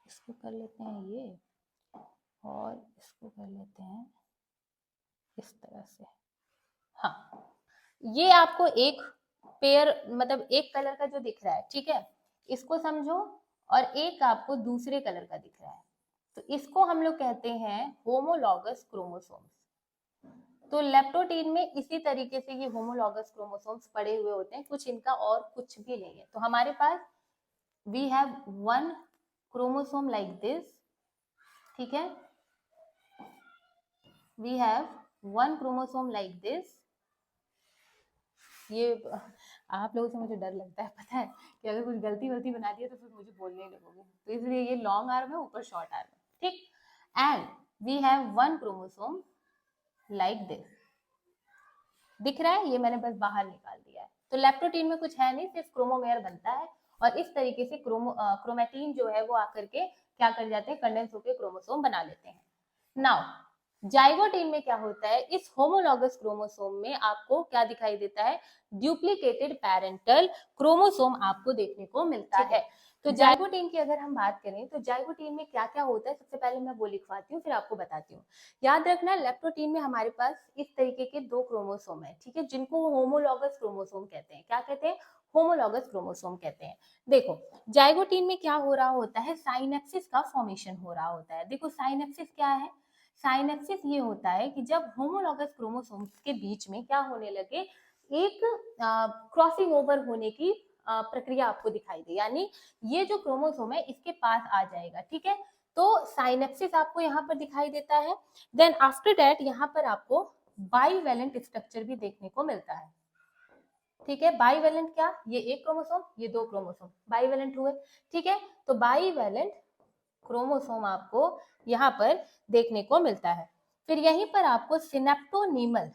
इसको कर लेते हैं ये, और इसको कर लेते हैं इस तरह से। हाँ, ये आपको एक पेयर, मतलब एक कलर का जो दिख रहा है, ठीक है, इसको समझो, और एक आपको दूसरे कलर का दिख रहा है, तो इसको हम लोग कहते हैं होमोलॉगस क्रोमोसोम्स। तो लेप्टोटीन में इसी तरीके से ये होमोलॉगस क्रोमोसोम्स पड़े हुए होते हैं, कुछ इनका और कुछ भी नहीं है। तो हमारे पास we have 1 chromosome like this. ठीक है, we have 1 chromosome like this. ये आप लोगों से मुझे डर लगता है, पता है कि अगर कुछ गलती वलती बना दिया तो फिर मुझे बोलने लगोगे, तो इसलिए ये लॉन्ग आर्म है, ऊपर शॉर्ट आर्म है। ठीक। and we have one chromosome like this. दिख रहा है, ये मैंने बस बाहर निकाल दिया है। तो लेप्टोटीन में कुछ है नहीं, सिर्फ क्रोमोमेयर बनता है और इस तरीके से क्रोमेटीन जो है वो आकर के क्या कर जाते हैं, कंडेंस होकर क्रोमोसोम बना लेते हैं। नाउ जाइगोटीन में क्या होता है, इस होमोलॉगस क्रोमोसोम में आपको क्या दिखाई देता है, डुप्लीकेटेड पैरेंटल क्रोमोसोम आपको देखने को मिलता है। तो जाइगोटीन की अगर हम बात करें तो जाइगोटीन में क्या क्या होता है, सबसे पहले मैं वो लिखवाती हूँ फिर आपको बताती हूँ। याद रखना लेप्टोटीन में हमारे पास इस तरीके के 2 क्रोमोसोम है, ठीक है, जिनको होमोलॉगस क्रोमोसोम कहते हैं। क्या कहते हैं, होमोलॉगस क्रोमोसोम कहते हैं। देखो जाइगोटीन में क्या हो रहा होता है, साइनेप्सिस का फॉर्मेशन हो रहा होता है। देखो साइनेप्सिस क्या है, साइनेप्सिस ये होता है कि जब होमोलॉगस क्रोमोसोम्स के बीच में क्या होने लगे, एक क्रॉसिंग ओवर होने की प्रक्रिया आपको दिखाई दे, यानी ये जो क्रोमोसोम है इसके पास आ जाएगा, ठीक है। तो साइनेप्सिस आपको यहाँ पर दिखाई देता है। देन आफ्टर दैट यहाँ पर आपको बाईवैलेंट स्ट्रक्चर भी देखने को मिलता है, ठीक है। बाईवैलेंट क्या, ये एक क्रोमोसोम ये 2 क्रोमोसोम बाईवैलेंट हुए, ठीक है। तो बाईवैलेंट क्रोमोसोम आपको यहाँ पर देखने को मिलता है। फिर यहीं पर आपको सिनेप्टोनीमल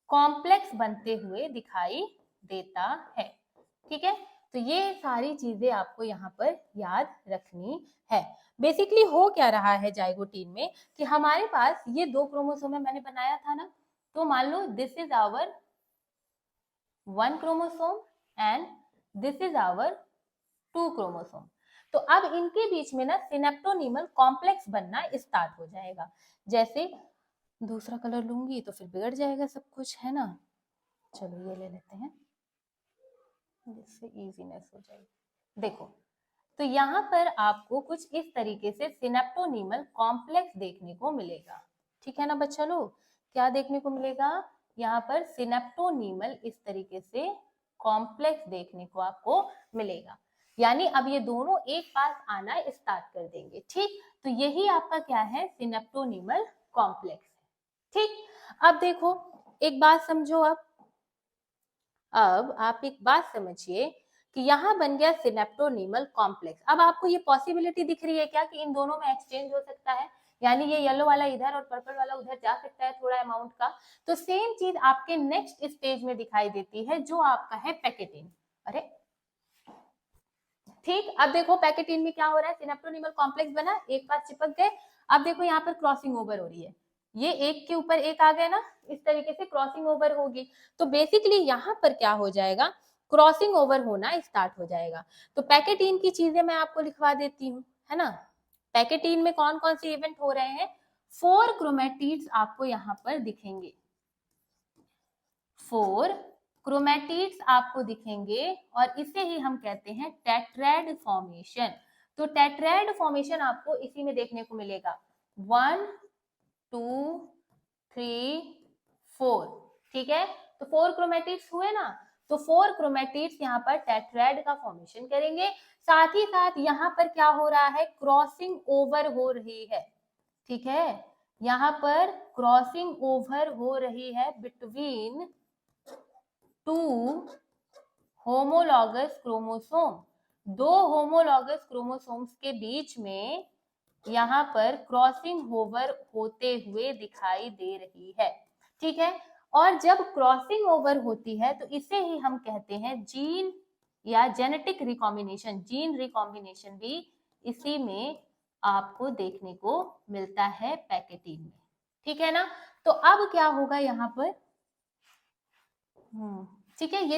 कॉम्प्लेक्स बनते हुए दिखाई देता है, ठीक है। तो ये सारी चीजें आपको यहाँ पर याद रखनी है। बेसिकली हो क्या रहा है जाइगोटीन में कि हमारे पास ये 2 क्रोमोसोम है, मैंने बनाया था ना, तो मान लो this is our 1 chromosome and this is our 2 chromosome. तो अब इनके बीच में ना सिनेप्टोनीमल कॉम्प्लेक्स बनना स्टार्ट हो जाएगा। जैसे दूसरा कलर लूंगी तो फिर बिगड़ जाएगा सब कुछ, है ना। चलो ये ले लेते हैं, जिससे इजीनेस हो जाएगी। देखो तो यहाँ पर आपको कुछ इस तरीके से सिनेप्टोनीमल कॉम्प्लेक्स देखने को मिलेगा, ठीक है ना बच्चा लोग। क्या देखने को मिलेगा, यहाँ पर सिनेप्टोनीमल इस तरीके से कॉम्प्लेक्स देखने को आपको मिलेगा, यानी अब ये दोनों एक पास आना स्टार्ट कर देंगे, ठीक। तो यही आपका क्या है, सिनेप्टोनीमल कॉम्प्लेक्स है, ठीक। अब देखो एक बात समझो, अब आप एक बात समझिए कि यहाँ बन गया सिनेप्टोनीमल कॉम्प्लेक्स। अब आपको ये पॉसिबिलिटी दिख रही है क्या कि इन दोनों में एक्सचेंज हो सकता है, यानी ये येलो वाला इधर और पर्पल वाला उधर जा सकता है थोड़ा अमाउंट का। तो सेम चीज आपके नेक्स्ट स्टेज में दिखाई देती है जो आपका है पैकेटिन। अरे ठीक, अब देखो पैकेटिन में क्या हो रहा है, सिनेप्टोनीमल कॉम्प्लेक्स बना, एक पास चिपक गए। अब देखो यहाँ पर क्रॉसिंग ओवर हो रही है, ये एक के ऊपर एक आ गए ना, इस तरीके से क्रॉसिंग ओवर होगी। तो बेसिकली यहाँ पर क्या हो जाएगा, क्रॉसिंग ओवर होना स्टार्ट हो जाएगा। तो पैकेटीन की चीजें मैं आपको लिखवा देती हूँ, है ना। पैकेटीन में कौन कौन से इवेंट हो रहे हैं, 4 क्रोमेटिड्स आपको यहाँ पर दिखेंगे, 4 क्रोमेटिड्स आपको दिखेंगे और इसे ही हम कहते हैं टेट्राड फॉर्मेशन। तो टेट्राड फॉर्मेशन आपको इसी में देखने को मिलेगा, 1 2 3 4, ठीक है। तो 4 क्रोमेटिड्स हुए ना, तो 4 क्रोमेटिड्स यहाँ पर टेट्राड का फॉर्मेशन करेंगे। साथ ही साथ यहाँ पर क्या हो रहा है, क्रॉसिंग ओवर हो रही है, ठीक है। यहाँ पर क्रॉसिंग ओवर हो रही है between 2 homologous chromosome, 2 homologous chromosomes के बीच में यहाँ पर क्रॉसिंग ओवर होते हुए दिखाई दे रही है, ठीक है। और जब क्रॉसिंग ओवर होती है तो इसे ही हम कहते हैं जीन या जेनेटिक रिकॉम्बिनेशन, जीन रिकॉम्बिनेशन भी इसी में आपको देखने को मिलता है पैकेटीन में, ठीक है ना। तो अब क्या होगा यहाँ पर, ठीक है, ये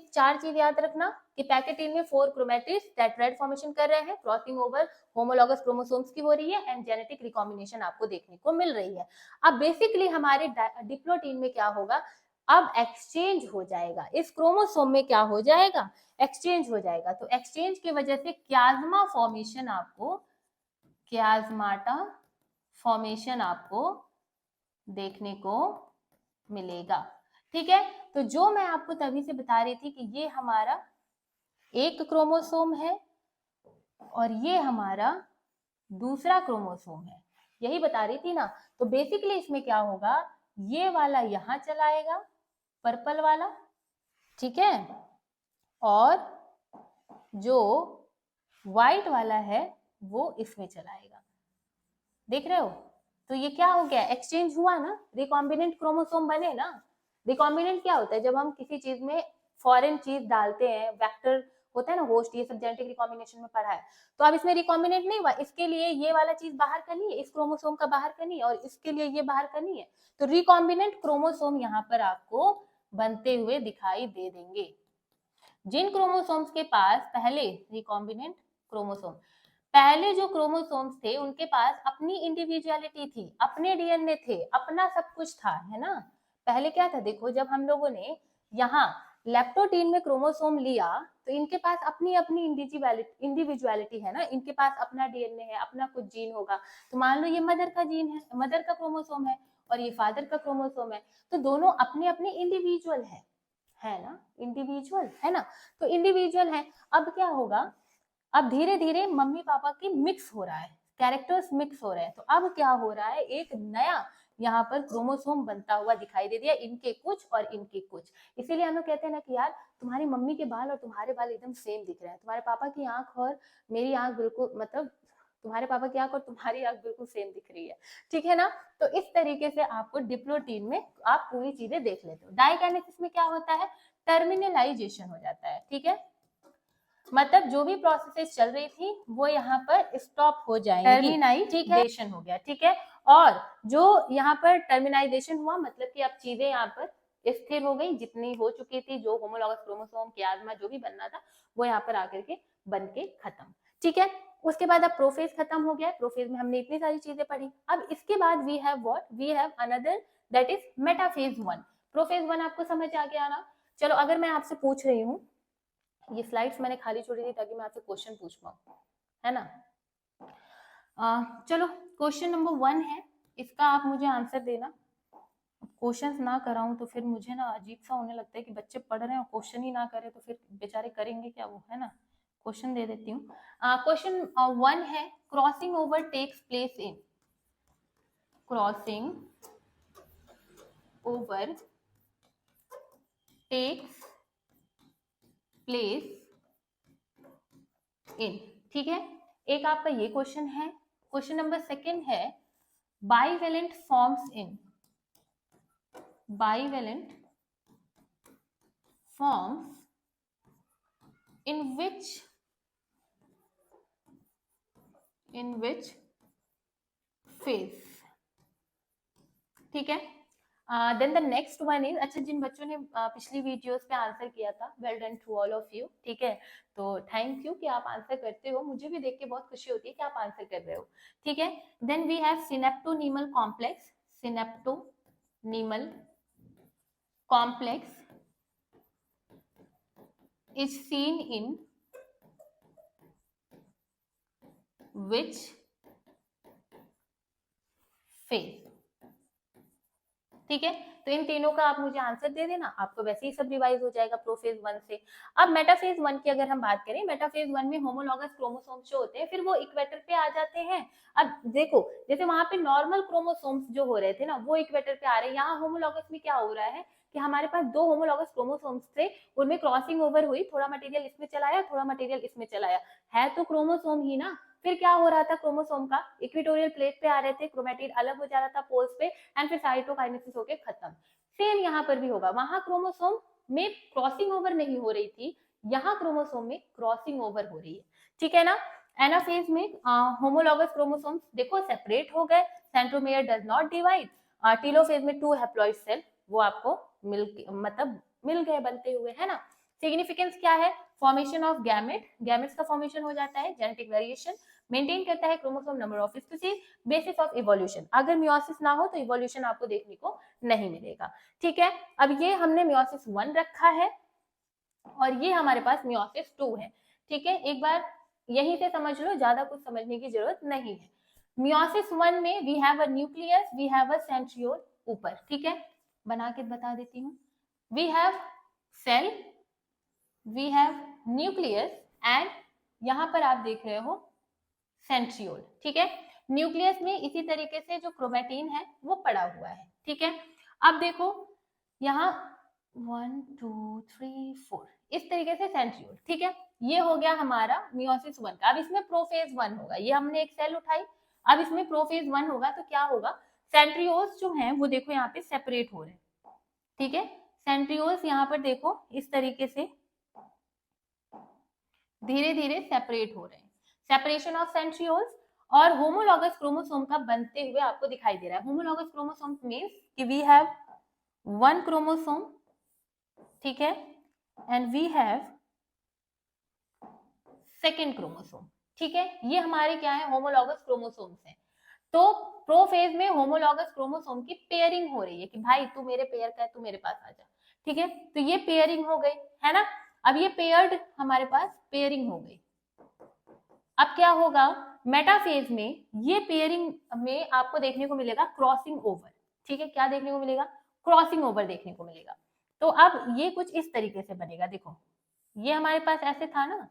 4 चीज याद रखना कि पैकेटीन में 4 क्रोमेटिड्स टेट्राड फॉर्मेशन कर रहे हैं, क्रॉसिंग ओवर होमोलॉगस क्रोमोसोम्स की हो रही है एंड जेनेटिक रिकॉम्बिनेशन आपको देखने को मिल रही है। अब बेसिकली हमारे डिप्लोटीन में क्या होगा, अब एक्सचेंज हो जाएगा, इस क्रोमोसोम में क्या हो जाएगा, एक्सचेंज हो जाएगा। तो एक्सचेंज की वजह से क्याज्मा फॉर्मेशन आपको, क्याज्माटा फॉर्मेशन आपको देखने को मिलेगा, ठीक है। तो जो मैं आपको तभी से बता रही थी कि ये हमारा एक क्रोमोसोम है और ये हमारा दूसरा क्रोमोसोम है, यही बता रही थी ना। तो बेसिकली इसमें क्या होगा, ये वाला यहां चलाएगा पर्पल वाला, ठीक है, और जो व्हाइट वाला है वो इसमें चलाएगा। देख रहे हो? तो ये क्या हो गया, एक्सचेंज हुआ ना, रिकॉम्बिनेंट क्रोमोसोम बने ना। रिकॉम्बिनेंट क्या होता है, जब हम किसी चीज में फॉरेन चीज डालते हैं, वेक्टर होता है ना, होस्ट, ये सब जेनेटिक रिकॉम्बिनेशन में पढ़ा है। तो अब इसमें रिकॉम्बिनेंट नहीं हुआ, इसके लिए ये वाला चीज बाहर का नहीं है, इस क्रोमोसोम का बाहर का नहीं है, और इसके लिए ये बाहर का नहीं है। तो रिकॉम्बिनेंट क्रोमोसोम यहाँ पर आपको बनते हुए दिखाई दे देंगे। जिन क्रोमोसोम्स के पास पहले रिकॉम्बिनेंट क्रोमोसोम, पहले जो क्रोमोसोम्स थे उनके पास अपनी इंडिविजुअलिटी थी, अपने डीएनए थे, अपना सब कुछ था, है ना। पहले क्या था, देखो जब हम लोगों ने यहाँ लेप्टोटीन में क्रोमोसोम लिया तो इनके पास अपनी अपनी इंडिविजुअलिटी है ना, इनके पास अपना डीएनए है, अपना कुछ जीन होगा। तो मान लो ये मदर का जीन है, मदर का क्रोमोसोम है, और ये फादर का क्रोमोसोम है, तो दोनों अपने अपने इंडिविजुअल है ना, इंडिविजुअल है ना, तो इंडिविजुअल है। अब क्या होगा, अब धीरे धीरे मम्मी पापा की मिक्स हो रहा है, कैरेक्टर्स मिक्स हो रहे हैं, तो अब क्या हो रहा है, एक नया यहाँ पर क्रोमोसोम बनता हुआ दिखाई दे दिया, इनके कुछ और इनके कुछ। इसीलिए हम लोग कहते हैं ना कि यार तुम्हारी मम्मी के बाल और तुम्हारे बाल एकदम सेम दिख रहे हैं, तुम्हारे पापा की आंख और मेरी आंख बिल्कुल, मतलब तुम्हारे पापा की आंख और तुम्हारी आंख बिल्कुल सेम दिख रही है, ठीक है ना। तो इस तरीके से आपको डिप्लोटीन में आप पूरी चीजें देख लेते हो। डाइकाइनेसिस में क्या होता है, टर्मिनलाइजेशन हो जाता है, ठीक है, मतलब जो भी प्रोसेसेस चल रही थी वो यहाँ पर स्टॉप हो जाएंगी, टर्मिनाइजेशन हो गया, ठीक है। और जो यहाँ पर टर्मिनाइजेशन हुआ, मतलब कि अब चीजें यहाँ पर स्थिर हो गई, जितनी हो चुकी थी, जो होमोलॉगस क्रोमोसोम, कियास्मा, जो भी बनना था वो यहाँ पर आकर के बन के खत्म, ठीक है। उसके बाद अब प्रोफेज खत्म हो गया, प्रोफेज में हमने इतनी सारी चीजें पढ़ी। अब इसके बाद we have what, we have another, that is metaphase 1। Prophase 1 आपको समझ आ गया ना। चलो अगर मैं आपसे पूछ रही हूँ, ये स्लाइड्स मैंने खाली छोड़ी थी ताकि मैं आपसे क्वेश्चन पूछ पाऊँ, है ना। चलो क्वेश्चन नंबर 1 है, इसका आप मुझे आंसर देना। क्वेश्चंस ना कराऊं तो फिर मुझे ना अजीब सा होने लगता है कि बच्चे पढ़ रहे हैं और क्वेश्चन ही ना करें तो फिर बेचारे करेंगे क्या वो, है ना। क्वेश्चन दे देती हूँ। क्वेश्चन 1 है, crossing over takes place in, crossing over takes place in, ठीक है। एक आपका ये क्वेश्चन है। क्वेश्चन नंबर 2 है, bivalent forms in, bivalent forms in which phase, ठीक है। Then the next one is, अच्छा जिन बच्चों ने पिछली वीडियोस पे आंसर किया था, well done to all of you, ठीक है। तो थैंक यू कि आप आंसर करते हो, मुझे भी देख के बहुत खुशी होती है कि आप आंसर कर रहे हो, ठीक है। Then we have synaptonemal complex, synaptonemal complex is seen in which phase, ठीक है। तो इन तीनों का आप मुझे आंसर दे देना, आपको वैसे ही सब रिवाइज हो जाएगा प्रोफेज 1 से। अब मेटाफेज 1 की अगर हम बात करें, मेटाफेज 1 में होमोलॉगस क्रोमोसोम्स जो होते हैं फिर वो इक्वेटर पे आ जाते हैं। अब देखो जैसे वहां पे नॉर्मल क्रोमोसोम्स जो हो रहे थे ना वो इक्वेटर पे आ रहे हैं, यहाँ होमोलॉगस में क्या हो रहा है कि हमारे पास 2 होमोलॉगस क्रोमोसोम्स थे, उनमें क्रॉसिंग ओवर हुई, थोड़ा मटेरियल इसमें चलाया, थोड़ा मटेरियल इसमें चलाया, है तो क्रोमोसोम ही ना। फिर क्या हो रहा था, क्रोमोसोम का इक्वेटोरियल प्लेट पे आ रहे थे, क्रोमेटिड अलग हो जा रहा था पोल्स पे, एंड फिर साइटोकाइनेसिस होके खत्म। सेम यहाँ पर भी होगा, वहां क्रोमोसोम में क्रॉसिंग ओवर नहीं हो रही थी, यहाँ क्रोमोसोम में क्रॉसिंग ओवर हो रही है, ठीक है ना। एनाफेज में होमोलॉगस क्रोमोसोम्स देखो सेपरेट हो गए, centromere does not divide. Telophase में 2 हैप्लॉइड सेल वो आपको मिल गए बनते हुए, है ना। सिग्निफिकेंस क्या है, फॉर्मेशन ऑफ गैमेट, गैमेट्स का फॉर्मेशन हो जाता है, जेनेटिक वेरिएशन मेंटेन करता है chromosome number of species, basis of evolution, अगर मियोसिस ना हो तो इवोल्यूशन आपको देखने को नहीं मिलेगा, ठीक है। अब ये हमने मियोसिस 1 रखा है और ये हमारे पास मियोसिस 2 है, ठीक है। एक बार यहीं से समझ लो, ज्यादा कुछ समझने की जरूरत नहीं है। मियोसिस 1 में we have a nucleus, we have a centriole ऊपर, ठीक है, बना के बता देती हूँ। We have cell, we have nucleus, and यहाँ पर आप देख रहे हो सेंट्रियोल, ठीक है। न्यूक्लियस में इसी तरीके से जो क्रोमेटिन है वो पड़ा हुआ है, ठीक है। अब देखो यहाँ 1 2 3 4 इस तरीके से सेंट्रियोल, ठीक है। ये हो गया हमारा मियोसिस 1 का। अब इसमें प्रोफेज 1 होगा, ये हमने एक सेल उठाई, अब इसमें प्रोफेज 1 होगा तो क्या होगा, सेंट्रियोल्स जो हैं वो देखो यहाँ पे सेपरेट हो रहे हैं, ठीक है। सेंट्रियोल्स यहाँ पर देखो इस तरीके से धीरे धीरे सेपरेट हो रहे हैं, सेपरेशन ऑफ सेंट्रियोल्स। और होमोलॉगस क्रोमोसोम का बनते हुए आपको दिखाई दे रहा है। होमोलॉगस क्रोमोसोम मींस कि वी हैव वन क्रोमोसोम, ठीक है, and we have second chromosome, ठीक है। ये हमारे क्या है, होमोलॉगस क्रोमोसोम्स हैं। तो प्रोफेज में होमोलॉगस क्रोमोसोम की पेयरिंग हो रही है कि भाई तू मेरे पेयर का है, तू मेरे पास आ जा, ठीक है। तो ये पेयरिंग हो गई है ना। अब ये पेयर्ड हमारे पास पेयरिंग हो गई। अब क्या होगा, मेटाफेज में ये पेयरिंग में आपको देखने को मिलेगा क्रॉसिंग ओवर, ठीक है। क्या देखने को मिलेगा, क्रॉसिंग ओवर देखने को मिलेगा। तो अब ये कुछ इस तरीके से बनेगा, देखो ये हमारे पास ऐसे था ना,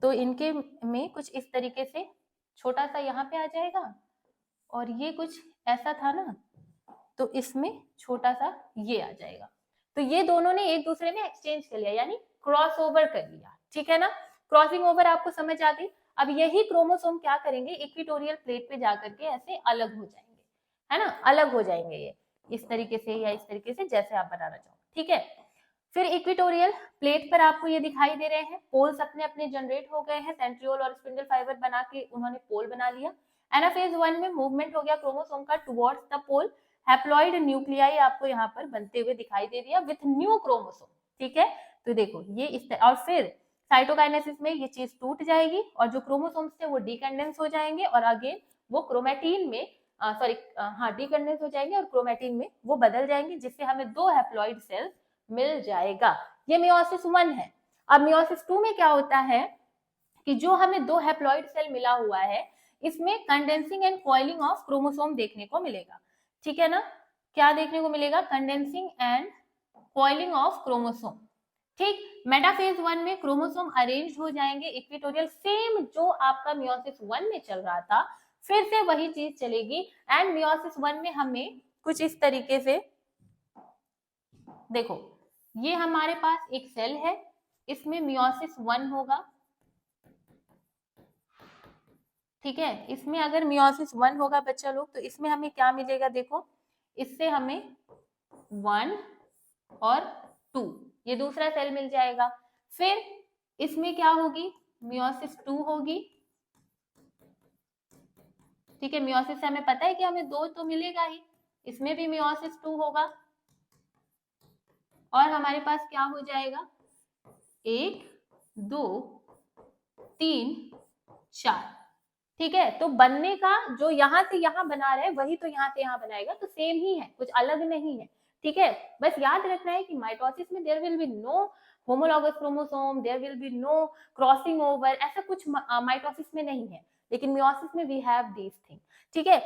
तो इनके में कुछ इस तरीके से छोटा सा यहाँ पे आ जाएगा, और ये कुछ ऐसा था ना, तो इसमें छोटा सा ये आ जाएगा। तो ये दोनों ने एक दूसरे में एक्सचेंज कर लिया, यानी क्रॉस ओवर कर लिया, ठीक है ना। क्रॉसिंग ओवर आपको समझ आ गई। अब यही क्रोमोसोम क्या करेंगे, इक्वेटोरियल प्लेट पे जाकर के ऐसे अलग हो जाएंगे, है ना, अलग हो जाएंगे ये इस तरीके से या इस तरीके से, जैसे आप बनाना चाहो, ठीक है। फिर इक्वेटोरियल प्लेट पर आपको ये दिखाई दे रहे हैं, पोल्स अपने अपने जनरेट हो गए हैं, सेंट्रियोल और स्पिंडल फाइबर बना के उन्होंने पोल बना लिया। एनाफेज 1 में मूवमेंट हो गया क्रोमोसोम का towards the pole, haploid nuclei आपको यहाँ पर बनते हुए दिखाई दे दिया विथ न्यू क्रोमोसोम, ठीक है। तो देखो ये इस और फिर साइटोकाइनेसिस में ये चीज टूट जाएगी और जो क्रोमोसोम्स थे वो डीकंडेंस हो जाएंगे और अगेन वो क्रोमेटिन में डीकंडेंस हो जाएंगे और क्रोमेटिन में वो बदल जाएंगे, जिससे हमें दो हैप्लॉइड सेल्स मिल जाएगा। ये मियोसिस 1 है। अब मियोसिस 2 में क्या होता है कि जो हमें दो हैप्लॉइड सेल मिला हुआ है, इसमें condensing and coiling of chromosome देखने को मिलेगा, ठीक है ना। क्या देखने को मिलेगा, condensing and coiling of chromosome, ठीक। मेटाफेज 1 में क्रोमोसोम अरेंज हो जाएंगे इक्वेटोरियल, सेम जो आपका मियोसिस 1 में चल रहा था फिर से वही चीज चलेगी। एंड मियोसिस 1 में हमें कुछ इस तरीके से देखो, ये हमारे पास एक सेल है, इसमें मियोसिस 1 होगा, ठीक है। इसमें अगर मियोसिस 1 होगा बच्चा लोग, तो इसमें हमें क्या मिलेगा, देखो इससे हमें 1 और 2 ये दूसरा सेल मिल जाएगा। फिर इसमें क्या होगी, मियोसिस 2 होगी, ठीक है। मियोसिस से हमें पता है कि हमें 2 तो मिलेगा ही, इसमें भी मियोसिस 2 होगा और हमारे पास क्या हो जाएगा, 1 2 3 4, ठीक है। तो बनने का जो यहाँ से यहाँ बना रहे वही तो यहाँ से यहाँ बनाएगा, तो सेम ही है, कुछ अलग नहीं है, ठीक है। बस याद रखना है कि माइटोसिस में there will be no homologous chromosome, there will be no crossing over, ऐसा कुछ माइटोसिस में नहीं है, लेकिन मियोसिस में वी हैव दीज थिंग, ठीक है।